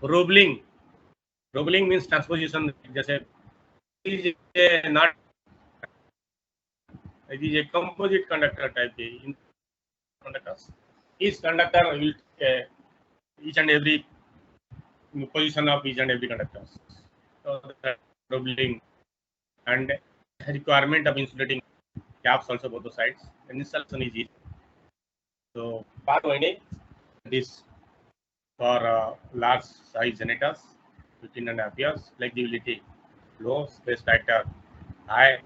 Roebling means transposition. जैसे is not, it is a composite conductor type conductors. Each conductor will each and every position of each and every conductor. So the Roebling and requirement of insulating caps also both the sides. And installation is easy. So bar winding, this for large size generators, 15.5 years, flexibility low, space factor high,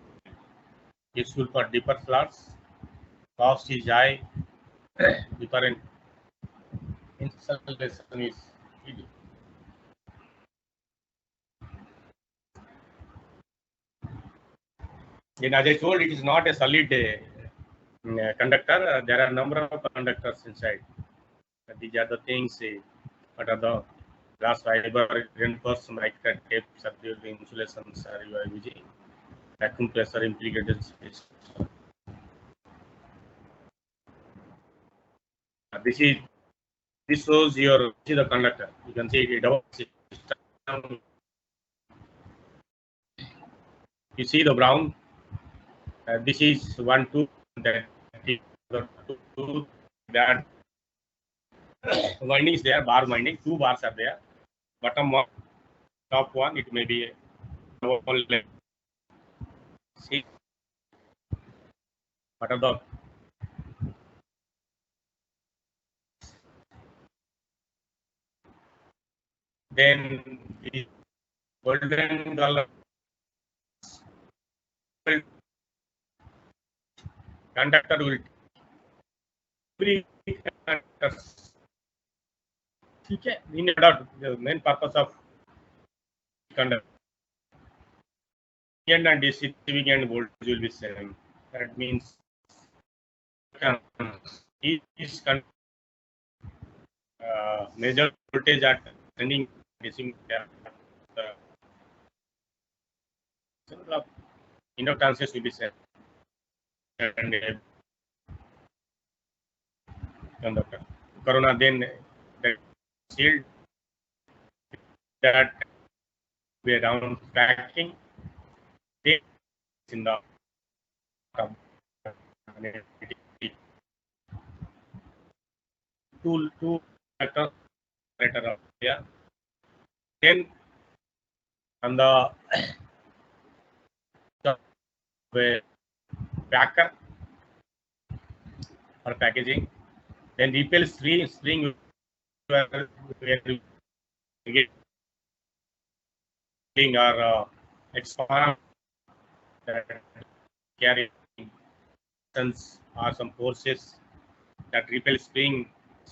useful for deeper slots, cost is high, different installation is easy. Then as I told, it is not a solid conductor. There are a number of conductors inside. These are the things. What are the glass fiber reinforced micro tape circular insulations are you are using? Vacuum pressure implicated space. This shows your see the conductor. You can see it double system. You see the brown. This is 1 2 that is 2 that winding is there, bar winding, 2 bars are there. Bottom one, top one, it may be one level. See, what are the then the golden color conductor will conductors. Okay, we need out the main purpose of conductor and receiving end voltage will be same. That means each measure voltage at sending receiving the inductances will be same. And conductor. Corona then the shield that we around tracking in the two factors are there. Then on the packer for packaging, then repel string where getting or expand carry or some forces that repel spring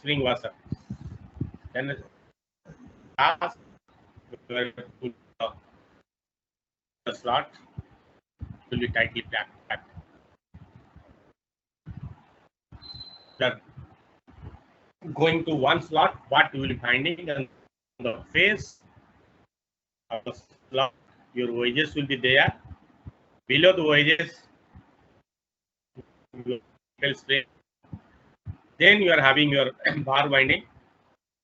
washer. Then last the slot will be tightly packed. That going to one slot, what you will be finding on the face of the slot, your wedges will be there. Below the wedges, then you are having your bar winding.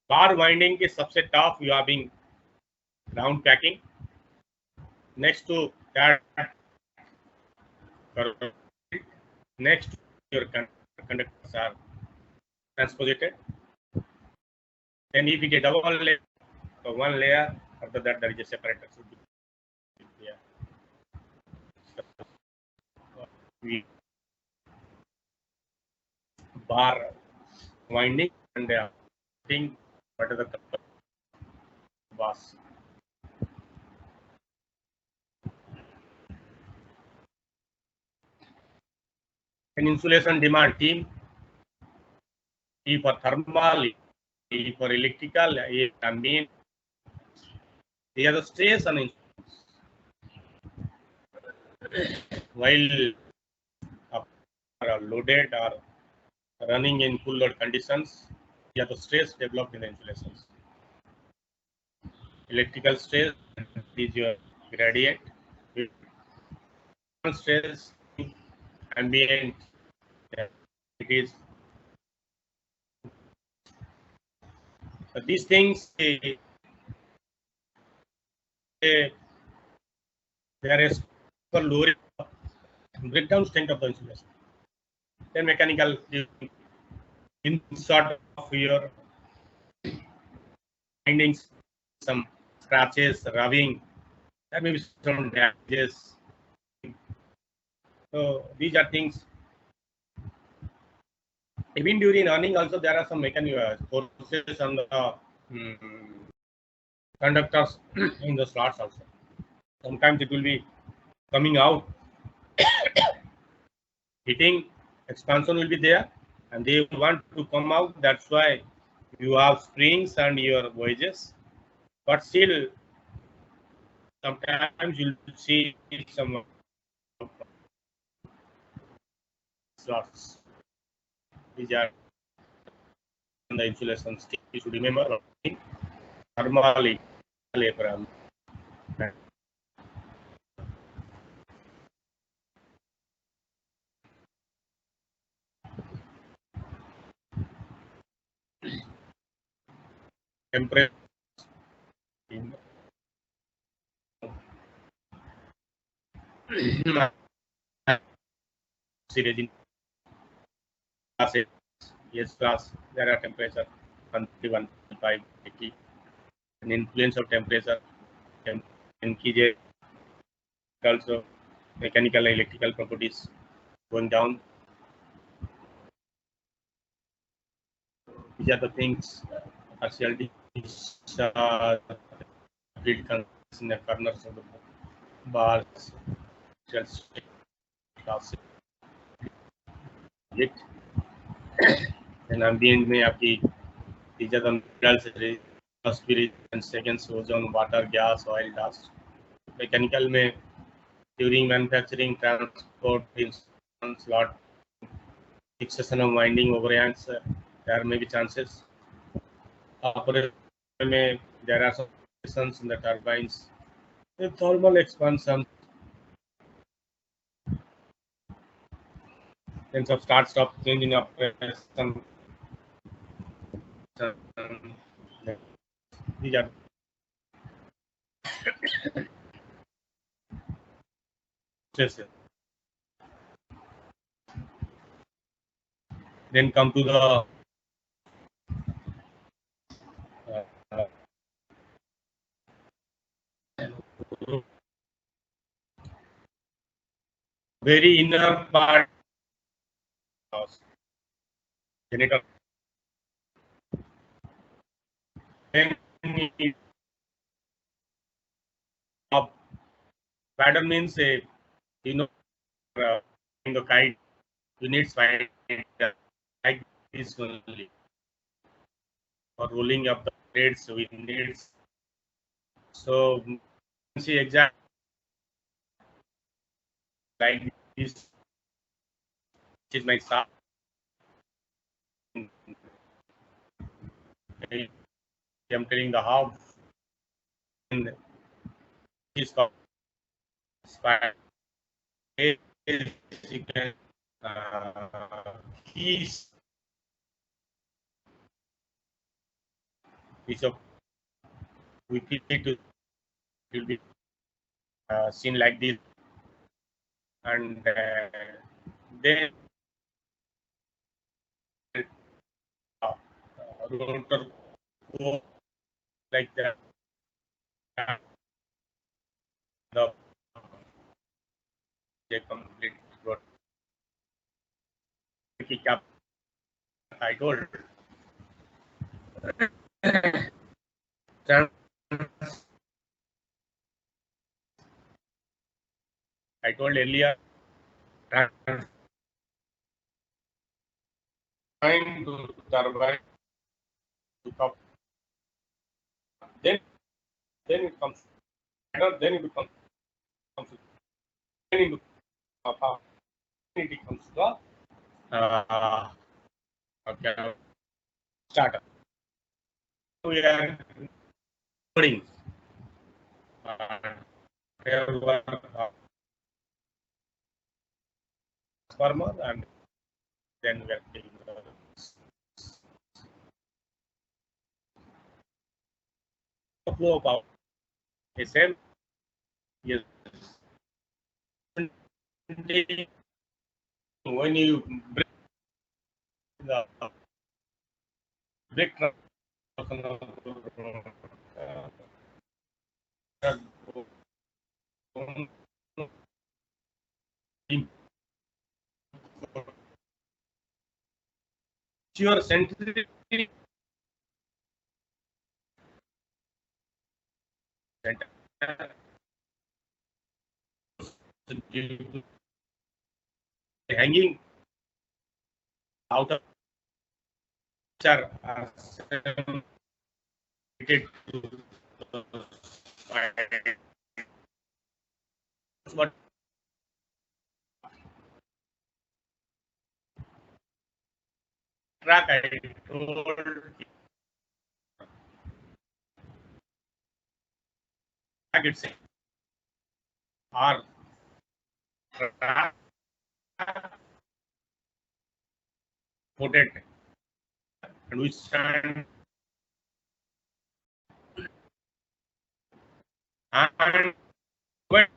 Bar winding is subset of you having round packing. Next to that, next your conductors are transposited. Then if you get double layer, so one layer, after that there is a separator. Yeah. We bar winding and thing what are the bars. An insulation demand team, E for thermal, E for electrical, E ambient. They are the stress and while are loaded or running in full load conditions, you have the stress developed in the insulations. Electrical stress is your gradient. Stress, ambient, it is. These things, they are for lowering breakdown strength of the insulation. Then mechanical insert of your findings, some scratches, rubbing, there may be some damages. So these are things. Even during running, also there are some mechanical forces on the conductors in the slots also. Sometimes it will be coming out, hitting, expansion will be there, and they want to come out. That's why you have springs and your wedges. But still, sometimes you'll see some slots. These are the insulation stick. You should remember thermal equilibrium. Temperature series in classes, yes class, there are temperature 150, 155, 80. And influence of temperature can increase also mechanical and electrical properties going down. These are the things partial grid connects in the corners of the bars, it. And ambient में आपकी these are the minerals, atmosphere and seconds, ozone, water, gas, oil, dust. Mechanical में during manufacturing, transport, instruments, lot, fixation of winding overhangs, there may be chances. Operation में there are some fluctuations in the turbines. The thermal expansion, sense of start-stop change in operation. These are stresses. Then come to the very inner part of genital. Then pattern means in the kite, you need slide like this only for rolling up the threads with needs. So you can see exact like this. This is my shaft. I'm telling the half. And this called spiral. Keys. Which of we need to will be seen like this, and then rotor go like that. The complete rotor. I told. I told earlier, trying to turbine to top. Then it comes. Then it becomes. Then it becomes the okay, starter. We are putting transformer, and then we are taking the flow of power. The same is when you break the break your sensitivity hanging out of are what track I told track itself are quoted and we stand and when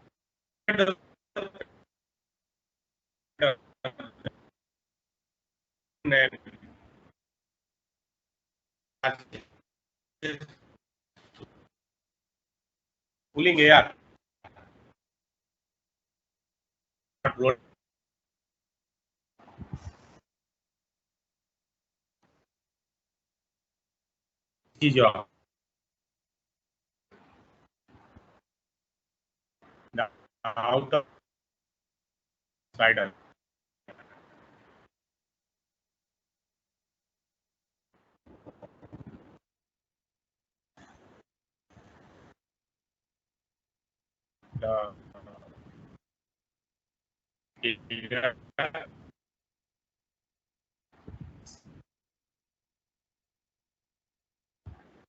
pulling air. Job. The outer spider. The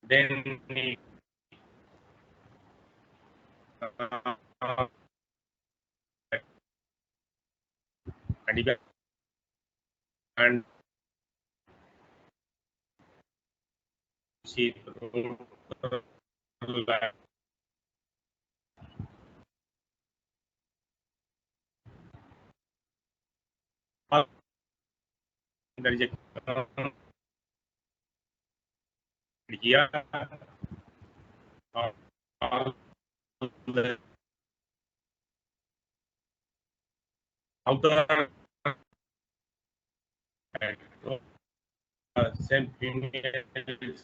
then and see there is a here all the outer same thing is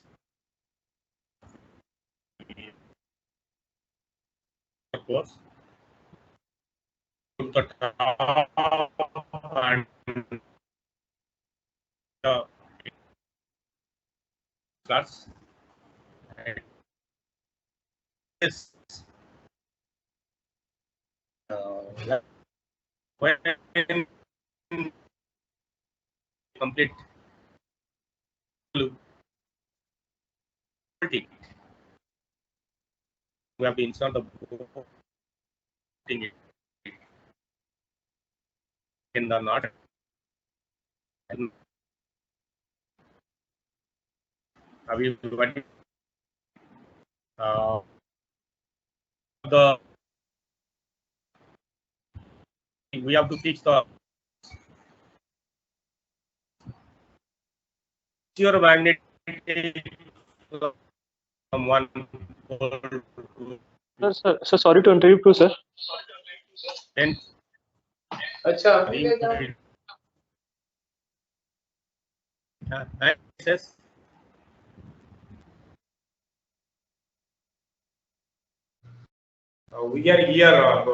of course to the top and the plus is when complete we have to install the thing in the knot and we the we have to teach the pure magnet from one pole to Sir, sorry to interrupt you, sir. then access we are here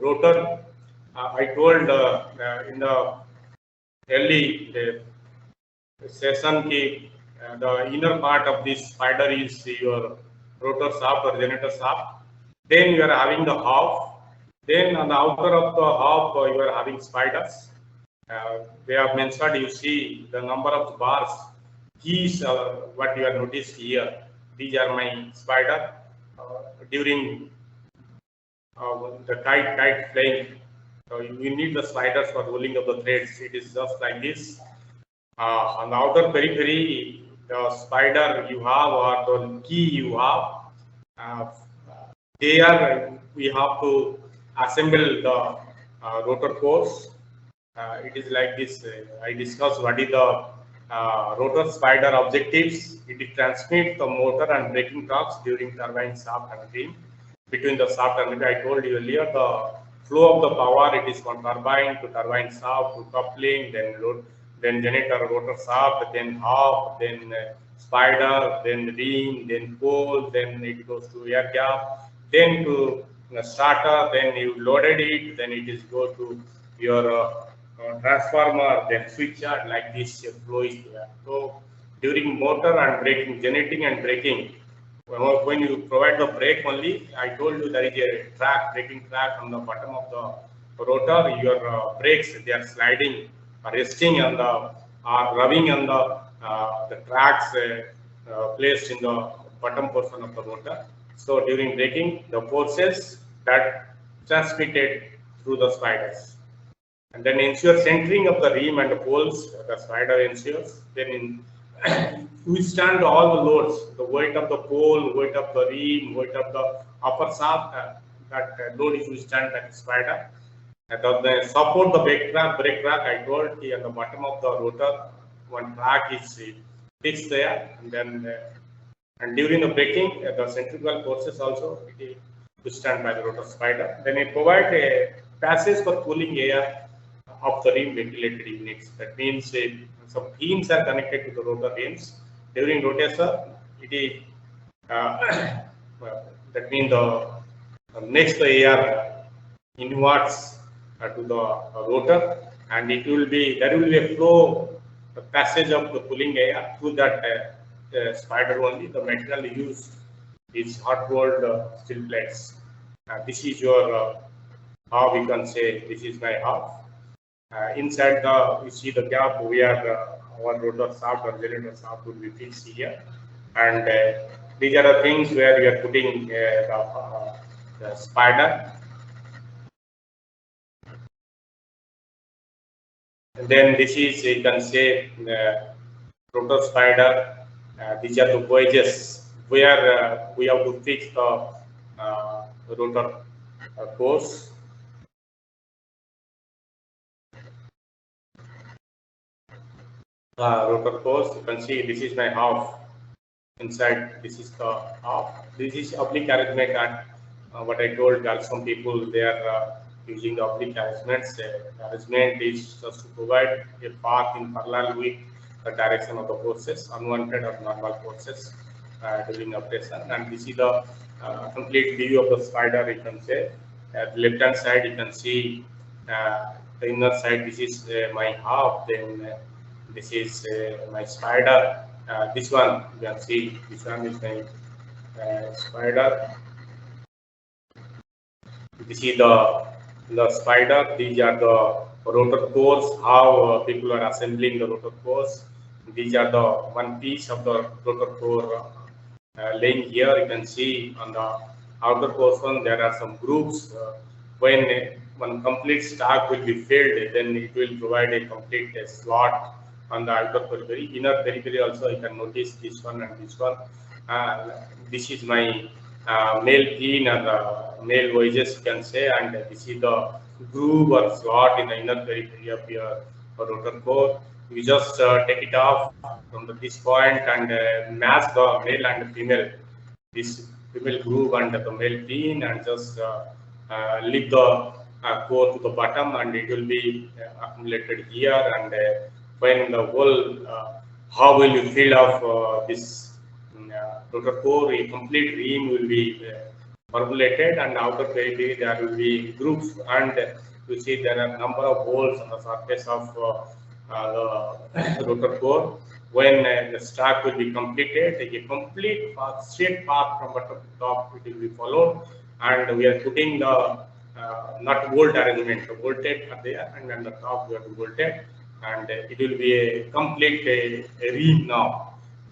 rotor. I told in the early session ki the inner part of this spider is your rotor shaft or generator shaft. Then you are having the half. Then on the outer of the half you are having spiders. They have mentioned, you see the number of bars. These what you have noticed here. These are my spider during the kite flying. So you need the spiders for rolling of the threads. It is just like this. On the outer periphery, the spider you have or the key you have, there we have to assemble the rotor cores. It is like this. I discussed what is the rotor spider objectives. It transmits the motor and braking torques during turbine shaft and beam. Between the shaft and beam, I told you earlier, the flow of the power, it is from turbine to turbine shaft to coupling, then load, then generator rotor shaft, then half, then spider, then ring, then pole, then it goes to air gap, then to starter, then you loaded it, then it is go to your transformer, then switch yard, like this flow is there. So during motor and braking, generating and braking, when you provide the brake only, I told you there is a track, braking track on the bottom of the rotor. Your brakes, they are sliding, resting on the, rubbing on the tracks placed in the bottom portion of the rotor. So during braking, the forces that transmitted through the spiders. And then ensure centering of the rim and the poles, the spider ensures. Then withstand all the loads, the weight of the pole, weight of the rim, weight of the upper shaft, that load is withstand that spider. And the support the brake track, I told you on the bottom of the rotor, one track is fixed there, and then and during the braking, the centrifugal forces also withstand by the rotor spider. Then it provides a passage for cooling air of the rim ventilated units. That means some beams are connected to the rotor rims. During rotation, it is that means the next air inwards to the rotor, and it will be there will be a flow, a passage of the cooling air through that spider only. The material used is hot rolled steel plates. This is your how we can say this is my half. Inside the you see the gap where our rotor shaft or generator shaft will be fixed here, and these are the things where we are putting the spider. And then this is you can say rotor spider. These are the wedges where we have to fix the rotor course. Rotor course, you can see this is my half. Inside this is the half. This is oblique arrangement, and what I told some people they are using the oblique arrangements. Arrangement is just to provide a path in parallel with the direction of the forces, unwanted or normal forces during operation. And this is the complete view of the spider. You can say at the left hand side you can see the inner side. This is my half. Then this is my spider. This one you can see. This one is my spider. This is the spider. These are the rotor cores. How people are assembling the rotor cores. These are the one piece of the rotor core laying here. You can see on the outer portion there are some grooves. When one complete stack will be filled, then it will provide a complete slot on the outer periphery. Inner periphery also you can notice this one and this one. This is my male pin or male wedges you can say, and this is the groove or slot in the inner periphery of your rotor core. You just take it off from this point and match the male and female, this female groove and the male pin, and just lift the core to the bottom, and it will be accumulated here. And when the whole how will you fill off this rotor core, a complete rim will be formulated, and outer periphery there will be grooves, and you see there are number of holes on the surface of the rotor core. When the stack will be completed, a complete path, straight path from bottom to top will be followed, and we are putting the nut bolt arrangement. The bolted are there, and on the top we have bolted, and it will be a complete a rim now.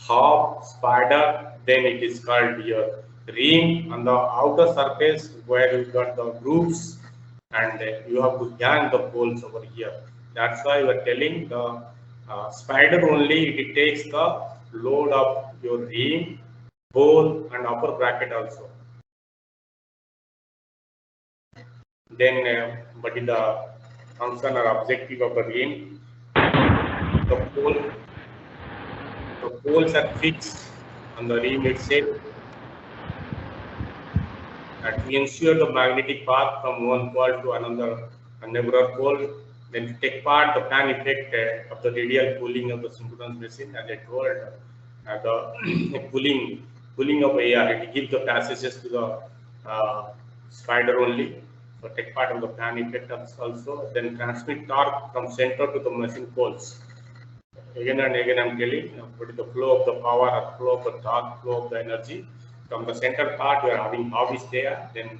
Half spider, then it is called your rim. On the outer surface where you got the grooves, and you have to hang the poles over here. That's why we are telling the spider only it takes the load of your rim, hole, and upper bracket also. Then what is the function or objective of the rim? The poles are fixed on the rim itself, and to ensure the magnetic path from one pole to another neighbor pole. Then to take part the fan effect of the radial cooling of the synchronous machine, as I told, the cooling of air, it gives the passages to the spider only. So take part of the fan effect also. Then transmit torque from center to the machine poles. Again and again I'm telling what is the flow of the power, or flow of the torque, flow of the energy. From the center part we are having hub is there, then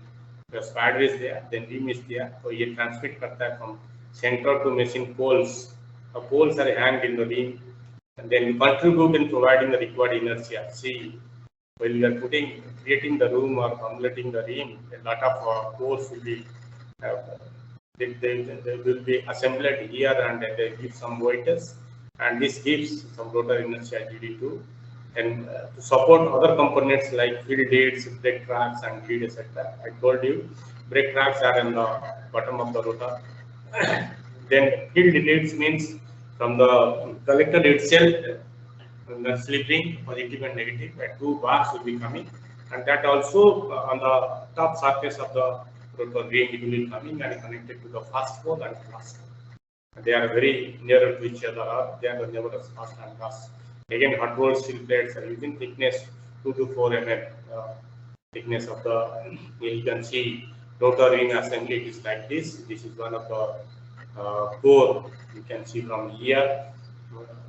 the spider is there, then rim is there. So ये transmit करता है from center to machine poles. The poles are hanged in the rim, and then we contribute in providing the required inertia. See, when we are creating the room or formulating the rim, a lot of poles will be they will be assembled here, and they give some weights, and this gives some rotor inertia GD2, and to support other components like field leads, brake tracks, and lead, etc. I told you brake tracks are in the bottom of the rotor. Then field leads means from the collector itself, the slip ring, positive and negative, where 2 bars will be coming, and that also on the top surface of the rotor ring it will be coming and connected to the first pole and last pole. They are very near to each other, or they are the neighbors, first and last. Again, hot rolled steel plates are using thickness 2 to 4 mm. Thickness of the, you can see rotor ring assembly, it is like this. This is one of the core, you can see from here,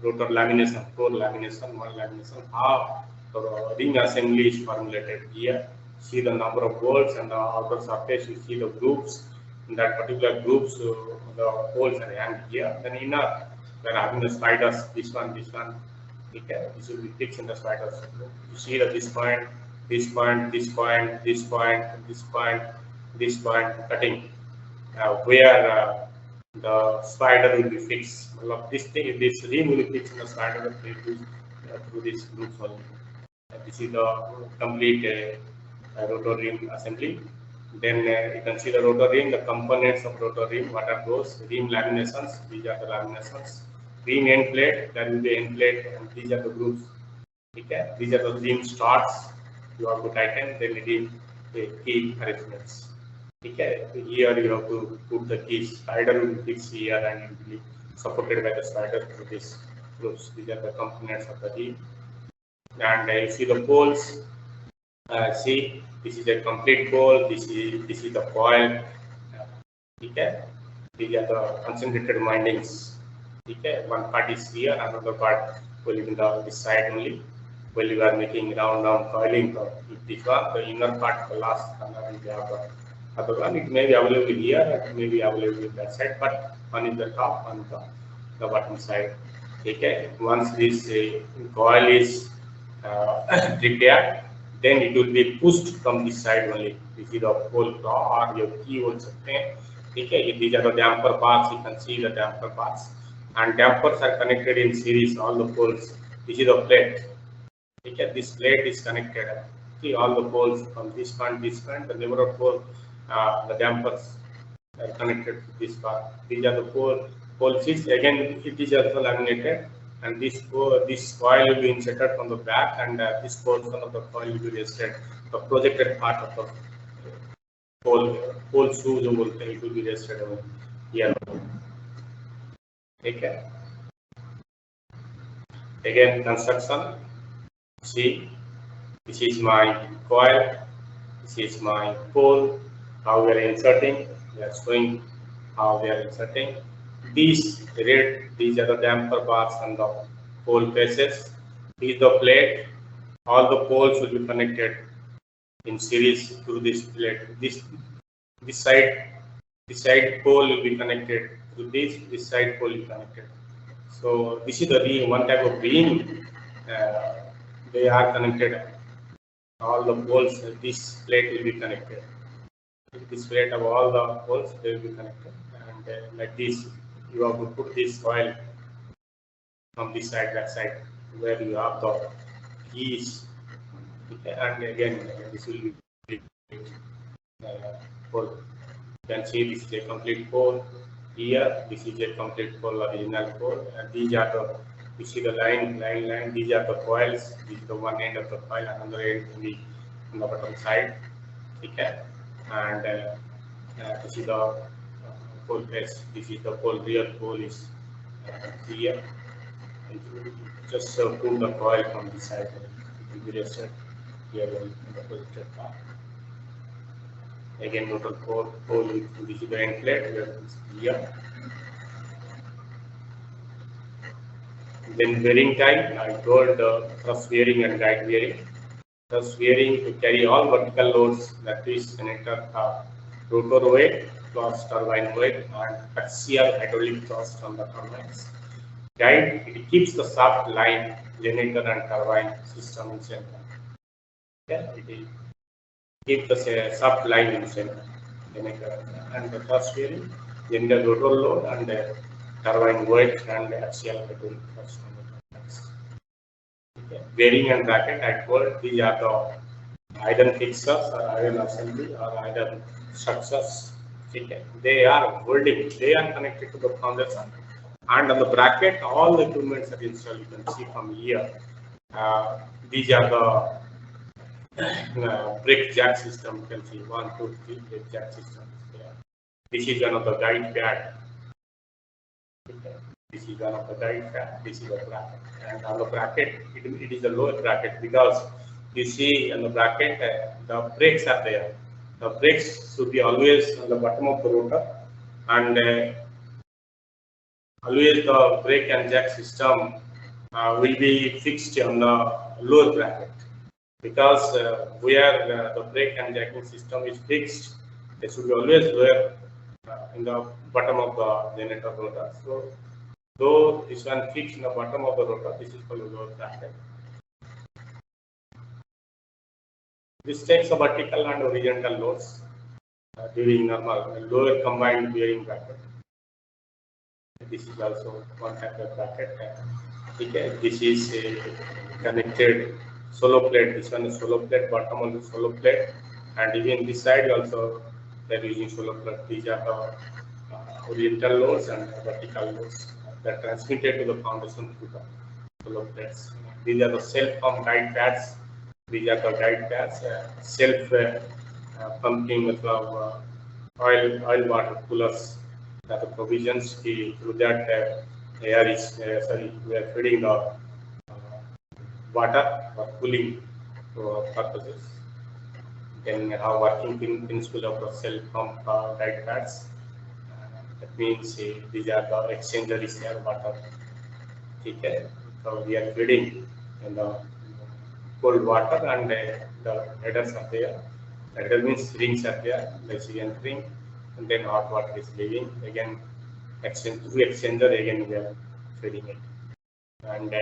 rotor lamination, core lamination, one lamination, how the ring assembly is formulated here. See the number of bolts and the outer surface, you see the grooves. In that particular groups, the holes are hanged here. Then inner, we are having the spiders, this one, okay, this will be fixed in the spiders. You see that this point, this point, this point, this point, this point, this point, cutting, where the spider will be fixed. This thing, this ring will be fixed in the spider through this groups only. This is the complete rotor ring assembly. Then you can see the rotor ring, the components of rotor ring, what are those? Ring laminations, these are the laminations. Ring end plate, that will be end plate, and these are the grooves. Okay, these are the ring starts. You have to tighten, then ring key arrangements. Okay, here you have to put the keys. Spider will be fixed here and it will be supported by the spider through this grooves. These are the components of the ring. And you see the poles. See, this is a complete pole. This is the coil. Okay, these are the concentrated windings. Okay, one part is here, another part will be on this side only. While you are making round coiling, this one, the inner part, the last corner, we have the other one. It may be available here, it may be available in that side, but one is the top, one is the bottom side. Okay, once this coil is prepared, then it will be pushed from this side only. This is the whole claw or your key also. Okay, these are the damper bars. You can see the damper bars, and dampers are connected in series. All the poles. This is the plate. Okay, this plate is connected. See all the poles from this point, the number of poles, the dampers are connected to this part. These are the pole sheets. Again, it is also laminated, and this coil will be inserted from the back, and this portion of the coil will be rested. The projected part of the pole shoes it will be rested over here. Okay. Again, construction. See, this is my coil, this is my pole, how we are inserting, we are showing how we are inserting. These are the damper bars on the pole faces. This is the plate, all the poles will be connected in series through this plate. This side pole will be connected to this side pole will be connected. So this is the ring, one type of ring. They are connected. All the poles, this plate will be connected. This plate of all the poles, they will be connected. And like this, you have to put this coil from this side, that side, where you have the keys. Okay. And again, this will be pole. You can see this is a complete pole. Here, this is a complete pole, original pole, and these are the. You see the line. These are the coils. This is the one end of the coil, another end on the bottom side. Okay, and this is the pole face. This is the pole. Real pole is here. And just pull the coil from this side. It will be rested here in the projected part. Again, rotor pole. This is the end plate. Here. Then bearing type, I told thrust bearing and guide bearing. Thrust bearing to carry all vertical loads, that is connector rotor weight plus turbine weight and axial hydraulic thrust on the turbines. Guide, it keeps the shaft line, generator and turbine system in center. Okay, it keeps the shaft line in center, generator and the thrust bearing, generator rotor load and turbine weight and axial hydraulic thrust on the turbines. Okay. Bearing and bracket, I told these are the iron fixtures or iron assembly or iron structures. Okay. They are holding, they are connected to the foundation, and on the bracket all the equipments are installed. You can see from here These are the brake jack system. You can see 1, 2, 3 brake jack systems. This is one of the guide pad. This is one of the guide pad. This is a bracket, and on the bracket, it is a lower bracket because you see on the bracket the brakes are there. The brakes should be always on the bottom of the rotor, and always the brake and jack system will be fixed on the lower bracket, because where the brake and jacking system is fixed, they should be always lower in the bottom of the generator rotor. So though this one fixed in the bottom of the rotor, this is called a lower bracket. This takes a vertical and horizontal loads during normal lower combined bearing bracket. This is also one type of bracket. Okay. This is a connected solo plate. This one is solo plate, bottom on the solo plate, and even this side also they are using solo plate. These are the horizontal loads and vertical loads that are transmitted to the foundation through the solo plates. These are the self-pump guide pads. These are the guide pads, self pumping oil water coolers. That the provisions through that air is we are feeding the water for cooling purposes. Then we have working principle of the self-pump guide pads. That means these are the exchanger is there water. Okay. So we are feeding in the cold water, and the headers are there. Header means rings are there. Let's see entering, and then hot water is leaving. Again, through exchanger again we are feeding it. And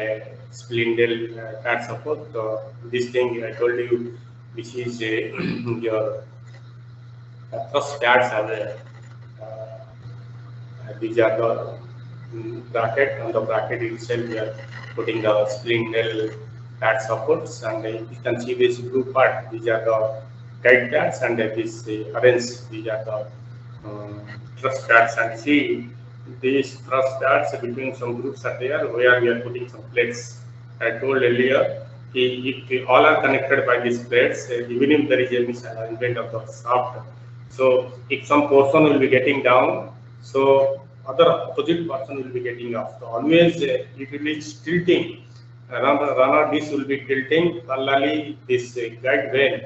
spindle pad support. This thing I told you, which is your thrust pads are there. These are the bracket. On the bracket itself, we are putting the spindle pad supports, and you can see this blue part. These are the guide pads, and this orange. These are the thrust pads. And see these thrust pads between some groups are there where we are putting some plates. I told earlier, if all are connected by these plates, even if there is a misalignment of the shaft, so if some portion will be getting down, so other opposite person will be getting up. So always it will be tilting. Runner disc will be tilting parallelly this guide vane.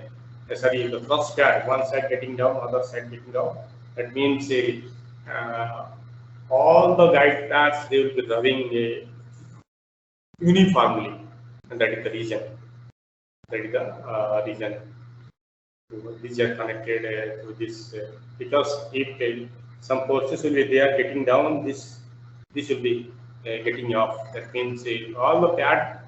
Sorry, the thrust pad, one side getting down, other side getting down. That means all the guide pads they will be running uniformly, and that is the reason. That is the reason. These are connected to this because if some forces will be there getting down, this will be getting off. That means all the pad,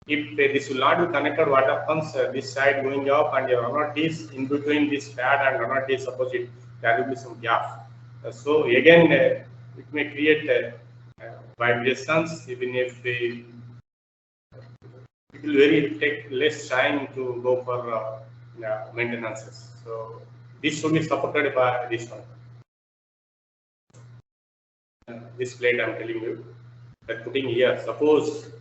if this will not be connected, what happens? This side going up, and your runner disc in between this pad and runner disc opposite, there will be some gap. So again, it may create vibrations, even if it will take less time to go for maintenances. So this should be supported by this one. This plate I'm telling you that putting here. Suppose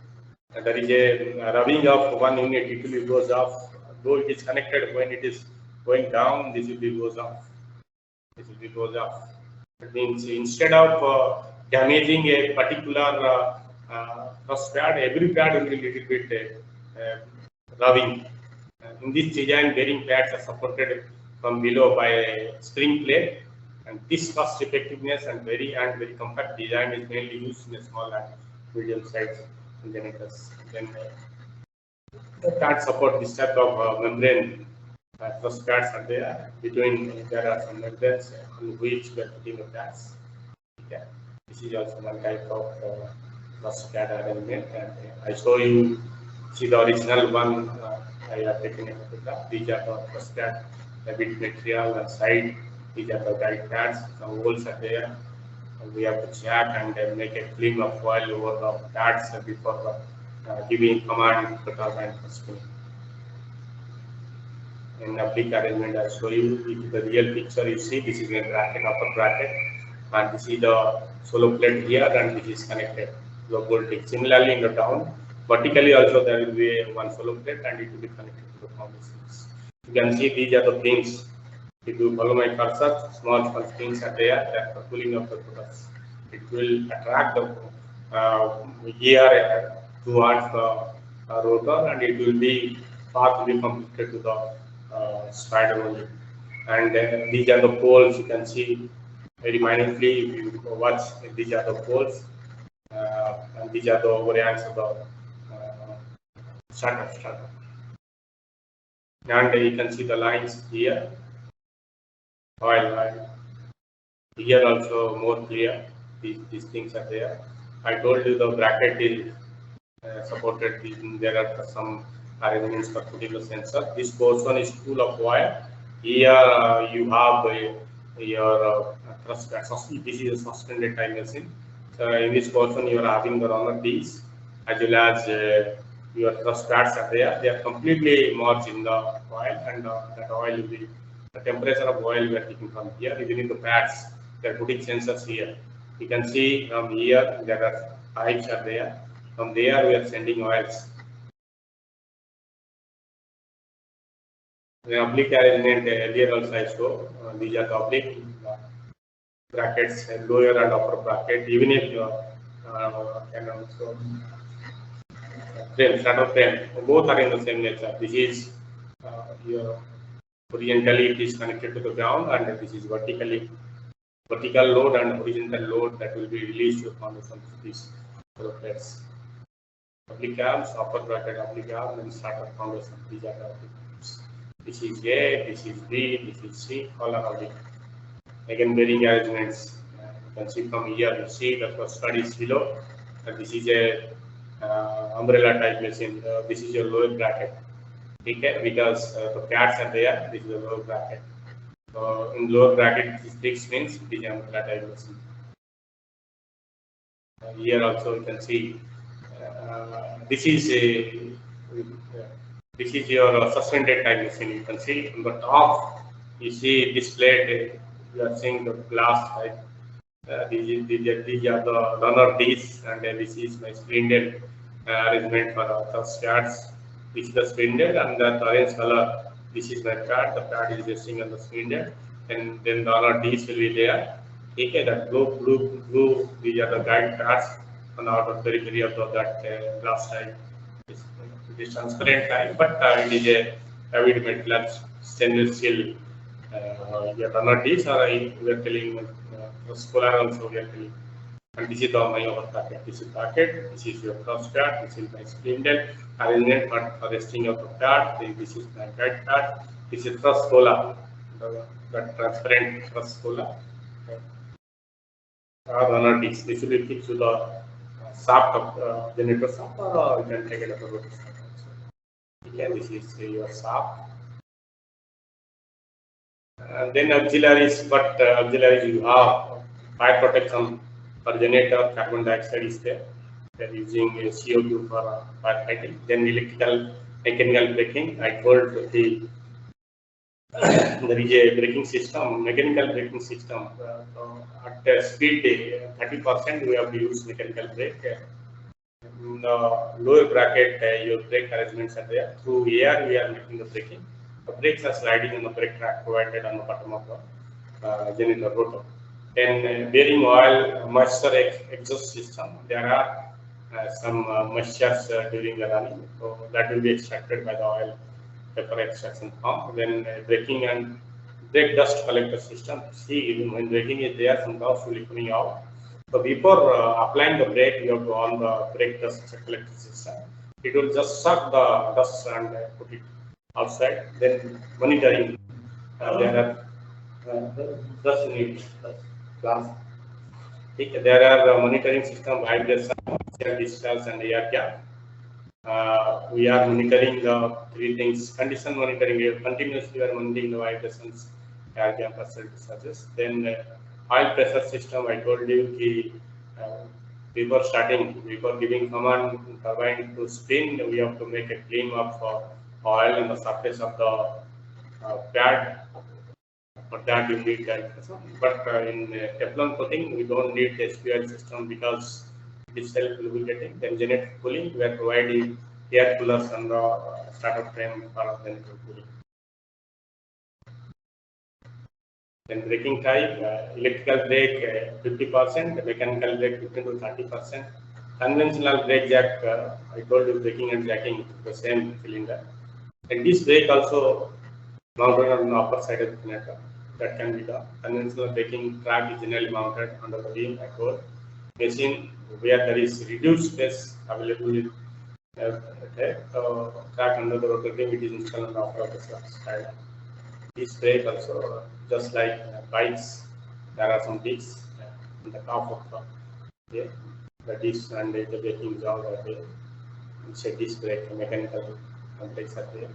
there is a rubbing of one unit, it will be goes off. Though it is connected, when it is going down, this will be goes off. This will be goes off. That means instead of damaging a particular thrust pad, every pad will be little bit rubbing. In this design, bearing pads are supported from below by a spring plate, and this cost effectiveness and very compact design is mainly used in a small and medium size generators. Then the pads support this type of membrane. Thrust pads are there. Between there are some membranes on which we are putting the pads. Yeah. This is also one type of thrust pad arrangement, and I show you. See the original one. I have taken a photograph. These are the thrust pad, the bit material and side. These are the guide pads. The holes are there. And we have to jack and make a film of foil over the pads before giving command to the turbine for spinning. In oblique arrangement, I show you the real picture. You see, this is a bracket, upper bracket, and this is the solo plate here, and this is connected to the voltage. Similarly, in the down, Vertically also there will be one follow plate and it will be connected to the foundations. You can see these are the pins. If you follow my cursor, small pins are there that are pulling up the products. It will attract the gear towards the rotor, and it will be path will be completed to the spider only. And these are the poles. You can see very minutely if you watch. These are the poles, and these are the variants of the startup. And you can see the lines here. Oil. Here also more clear. These things are there. I told you the bracket is supported. There are some arrangements for putting the sensor. This portion is full of wire. Here you have your thrust. This is a suspended time machine. So in this portion you are having the runner Ds as well as your thrust pads are there. They are completely merged in the oil, and that oil will be the temperature of oil we are taking from here. Even in the pads, they are putting sensors here. You can see from here there are pipes are there. From there we are sending oils. The oblique arrangement earlier also I show. These are the oblique brackets, lower and upper bracket. Even if you can also frame, shadow frame, both are in the same nature. This is your horizontally it is connected to the ground, and this is vertical load and horizontal load that will be released to the foundation of these plates. Oblique arms, upper bracket oblique arm, and starter foundation. These are the oblique arms. This is A, this is B, this is C, all are oblique. Again, bearing arrangements. You can see from here, you see the first stud is below, and this is a umbrella type machine. This is your lower bracket. Okay, because the pads are there, this is the lower bracket. So in lower bracket, this is fixed means it is umbrella type machine. Here also you can see this is your suspended type machine. You can see on the top, you see this plate. You are seeing the glass type. These are the runner Ds, and this is my spindle arrangement for thrust pads. This is the spindle, and the orange color. This is my pad. The pad is resting on the spindle, and then the runner Ds will be there. Okay, that blue. These are the guide pads on the outer periphery of that glass type. It is transparent type, but it is a heavy metal stainless steel. Your runner Ds, or we are telling solar also we are telling. And this is my over packet. This is packet. This is your thrust pad. This is my spindle arrangement for resting of the pad. This is my guide pad. This is thrust cola, that transparent thrust cola. Runner Ds. This will be fixed to the shaft of generator shaft, or you can take it as a rotor shaft also. Okay, this is your shaft. And then auxiliaries, but auxiliaries you have fire protection for generator, carbon dioxide is there. They're using CO2 for firefighting. Then electrical, mechanical braking. I told there is a braking system, mechanical braking system. At the speed 30%, we have to use mechanical brake. In the lower bracket, your brake arrangements are there. Through air, we are making the braking. The brakes are sliding on the brake track provided on the bottom of the generator rotor. Then bearing oil moisture exhaust system. There are some moistures during the running, so that will be extracted by the oil vapor extraction pump. Then braking and brake dust collector system. See, when braking is there, some dust will be coming out. So before applying the brake, you have to on the brake dust collector system. It will just suck the dust and put it outside. Then monitoring. There are dust units. There are monitoring system, vibration, distance, and air gap. We are monitoring the three things. Condition monitoring, we are continuously monitoring the vibrations, air gap, surges. Then oil pressure system, I told you, before giving command turbine to spin, we have to make a clean up for oil on the surface of the pad. For that, you need that. But in Teflon coating, we don't need the SPL system because This self-lubricating. Then generator cooling, we are providing air coolers on the startup frame for generator cooling. Then braking type, electrical brake 50%, mechanical brake 15 to 30%. Conventional brake jack, I told you braking and jacking the same cylinder. And this brake also mounted on the upper side of the generator. That can be done. Conventional braking track is generally mounted under the wheel. I told machine where there is reduced space available in track under the rotor beam, it is installed on the upper of the side. This brake also, just like bikes, there are some discs in the top of the disc and the braking jaws are there. It's a disc brake, mechanical brakes are there.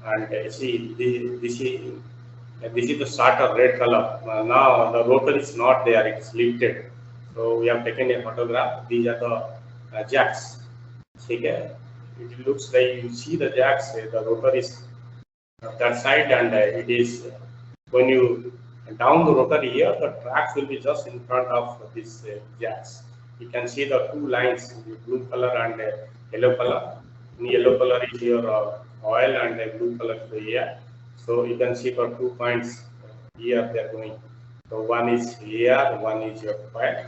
And see, this is the starter, red color. Now the rotor is not there; it's lifted. So we have taken a photograph. These are the jacks. Okay, it looks like you see the jacks. The rotor is that side, and it is when you down the rotor here, the tracks will be just in front of these jacks. You can see the two lines, the blue color and yellow color. In yellow color is your oil, and blue color is the air. So you can see the 2 points here they are going. So one is air, one is your oil.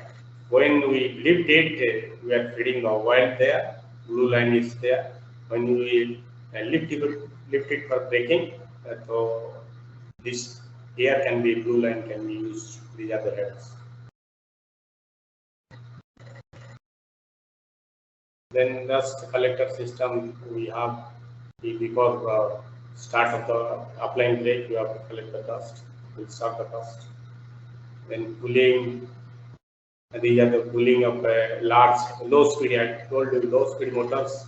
When we lift it, we are feeding the oil there. Blue line is there. When we lift it for braking, so this air can be, blue line can be used. These are the heads. Then dust collector system we have. Before start of the applying brake, you have to collect the dust. We'll start the dust. Then cooling. These are the cooling of large low speed. I told you low speed motors,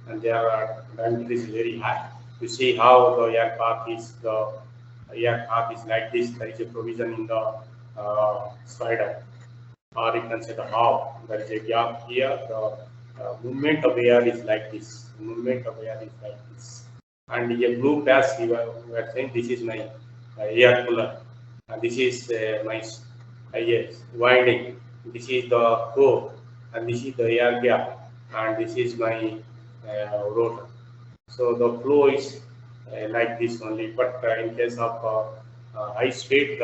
and their diameter is very high. You see how the air path is. The air path is like this. There is a provision in the spider, or you can say the how. There is a gap here. The movement of air is like this. The movement of air is like this. And a blue patch, we are saying this is my air cooler. And this is my winding. This is the core, and this is the air gap, and this is my rotor. So the flow is like this only, but in case of high speed,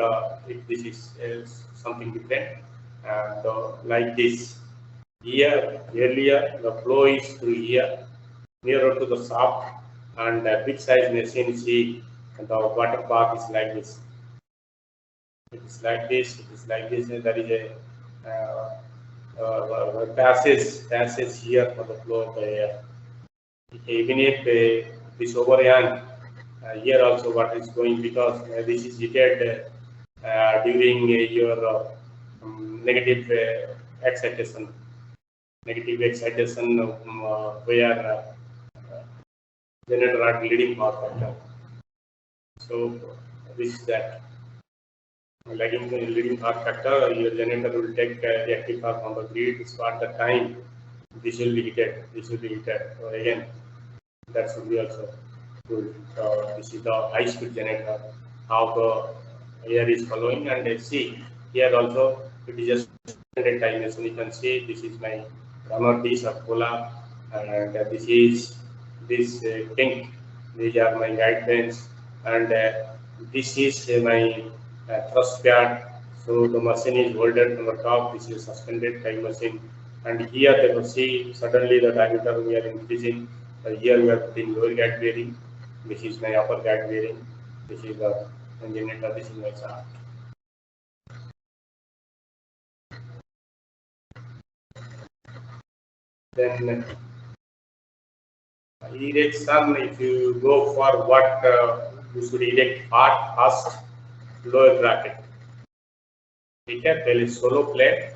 if this is something different, like this. Here earlier the flow is through here, nearer to the shaft, and big size machine, see the water path is like this. It is like this. It is like this. And there is a passage here for the flow of the air. Even if this overhang here also what is going, because this is heated during your negative excitation. Where generator at leading power factor. So this is that. Leading power factor, your generator will take reactive power from the grid. So at the time, this will be heated. This will be heated. So again, that should be also good. This is the high speed generator. How the air is following, and see here also it is just standard time. So you can see this is my runner piece of cola, and this is this pink. These are my guide planes, and this is my thrust pad. So the machine is welded from the top. This is suspended time machine, and here they will see suddenly the diameter we are increasing. Here we are putting lower guide bearing. This is my upper guide bearing. This is the generator. This is my shaft. Then erection, if you go for what you should erect part first, lower bracket. Okay, पहले solo plate.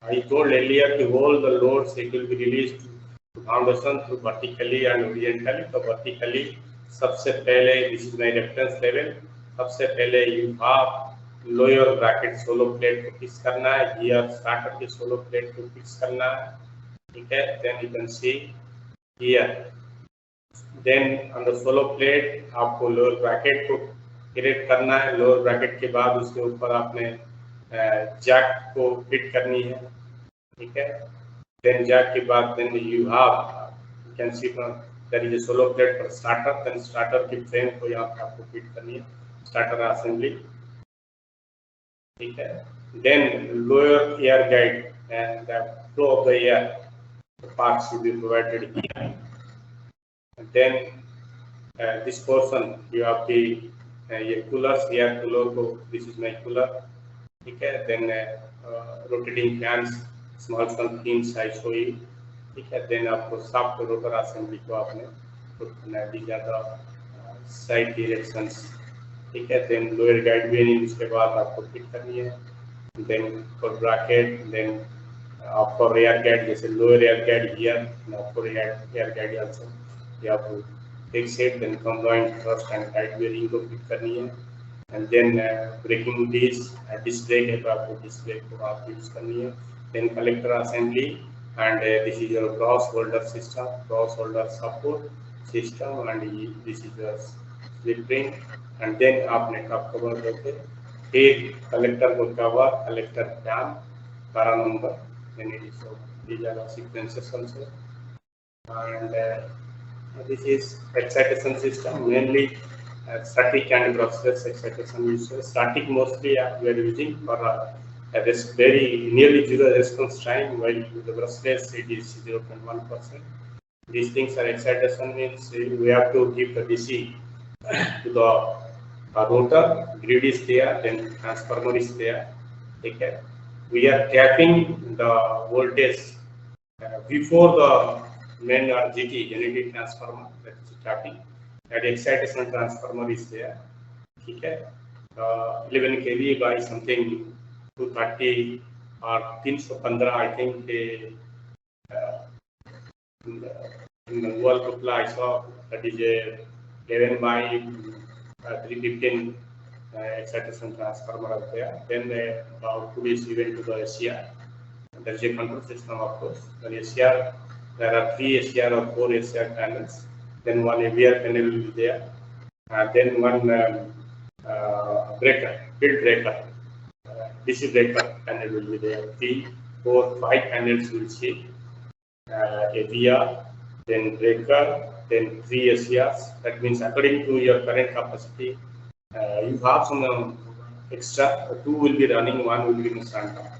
I told earlier to hold the loads, it will be released to foundation through vertically and horizontally. So vertically, सबसे पहले, this is my reference level. सबसे पहले you have lower bracket solo plate को fix करना है. Here starter के solo plate को fix करना है. ठीक है. Then you can see here. Then on the solo plate आपको lower bracket को क्रिएट करना है. लोअर ब्रैकेट के बाद उसके ऊपर आपने जैक को फिट करनी है. ठीक है. Then jack के बाद then you can see there is a solo plate for starter. Then starter की frame को यहाँ पे आपको fit करनी है. Starter assembly. ठीक है. Then lower air guide and the flow of the air, the parts should be provided here. And then this portion you have the coolers, air cooler को, this is my cooler. ठीक है. Then rotating fans, small fins I show you. ठीक है. Then आपको shaft rotor assembly को आपने put करना है. These are the side directions. ठीक है. Then lower guide bearing इसके बाद आपको फिट करनी है. Then for bracket, then for rear guide, जैसे lower rear guide here, now for rear guide also you have to fix it. Then combine thrust and guide bearing को fit करनी है. And then braking disc brake है तो आपको disc brake को आप use करनी है. Then collector assembly and this is your cross holder system, cross holder support system, and this is your slip ring. And then आपने कप कवर करके फिर collector को cover, collector cam, para number, then it is so these are the sequences also. And this is excitation system, mainly static and brushless excitation uses. Static mostly we are using for this very nearly zero response time, while the brushless it is 0.1%. These things are excitation, means we have to give the DC to the rotor, grid is there, then transformer is there. Okay. We are tapping the voltage before the main GT, unity transformer, that is tapping. That excitation transformer is there. Okay. 11 kV by something 230 or 315, I think in the wall supply I saw that is a 11 by 315 excitation transformer out there. Then the output is given to the SCR. There is a control system, of course. The SCR, there are 3 SCR or 4 SCR panels. Then one AVR panel will be there. Then one breaker, field breaker, DC breaker panel will be there. 3, 4, 5 panels will see AVR, then breaker, then 3 SCRs. That means according to your current capacity, you have some extra. 2 will be running, 1 will be in standard.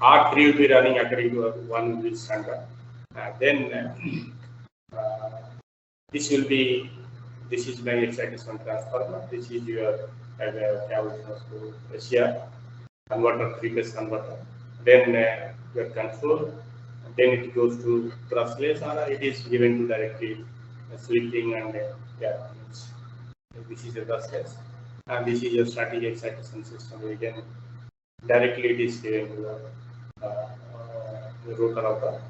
Or 3 will be running according to 1 will be standard. Then this will be, this is my excitation transformer. This is your SCR converter, 3-phase converter. Then your control. Then it goes to brushless, or it is given to directly switching and yeah. This is a brushless, and this is your static excitation system. Again, directly it is given to the rotor of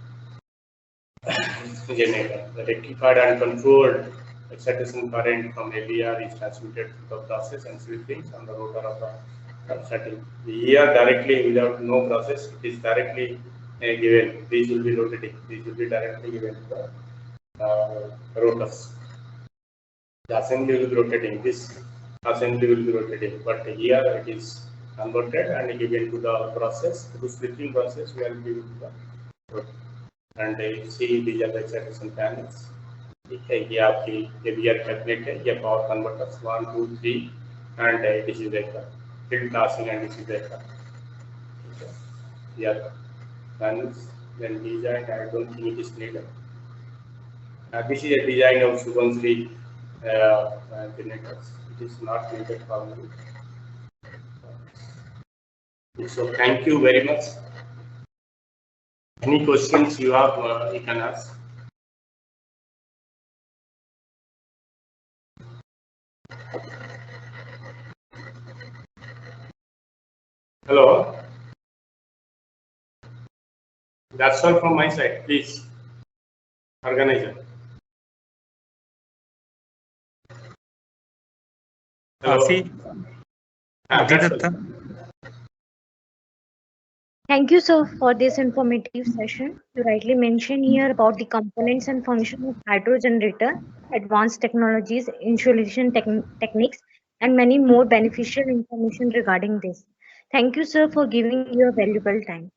the generator. The rectified and controlled excitation current from AVR is transmitted to the process and switching on the rotor of the static. Here directly without no process, it is directly given. These will be rotating. These will be directly given to the rotors. The assembly will be rotating. This assembly will be rotating. But here it is converted and given to the process. Through switching process, we are giving to the rotor. And you see these are the excitation panels. ये आपकी AVR cabinet है, ये power converters 1, 2, 3 and DC breaker, field classing and DC breaker. Yeah. Panels, then design, I don't think it is needed. This is a design of Subansri generators. It is not needed for me. So thank you very much. Any questions you have, you can ask. Hello. That's all from my side, please. Organizer. Thank you, sir, for this informative session. You rightly mentioned here about the components and function of hydro generator, advanced technologies, insulation techniques, and many more beneficial information regarding this. Thank you, sir, for giving your valuable time.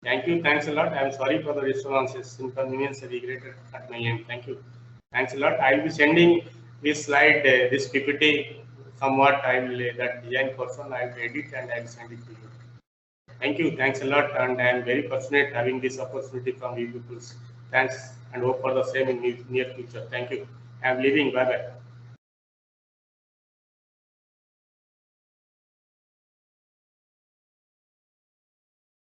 Thank you. Thanks a lot. I'm sorry for the disturbances, inconvenience regretted at my end. Thank you. Thanks a lot. I'll be sending this slide, this PPT, somewhat. I will that design person. I will edit and I'll send it to you. Thank you. Thanks a lot. And I am very fortunate having this opportunity from you people. Thanks and hope for the same in near future. Thank you. I am leaving. Bye bye.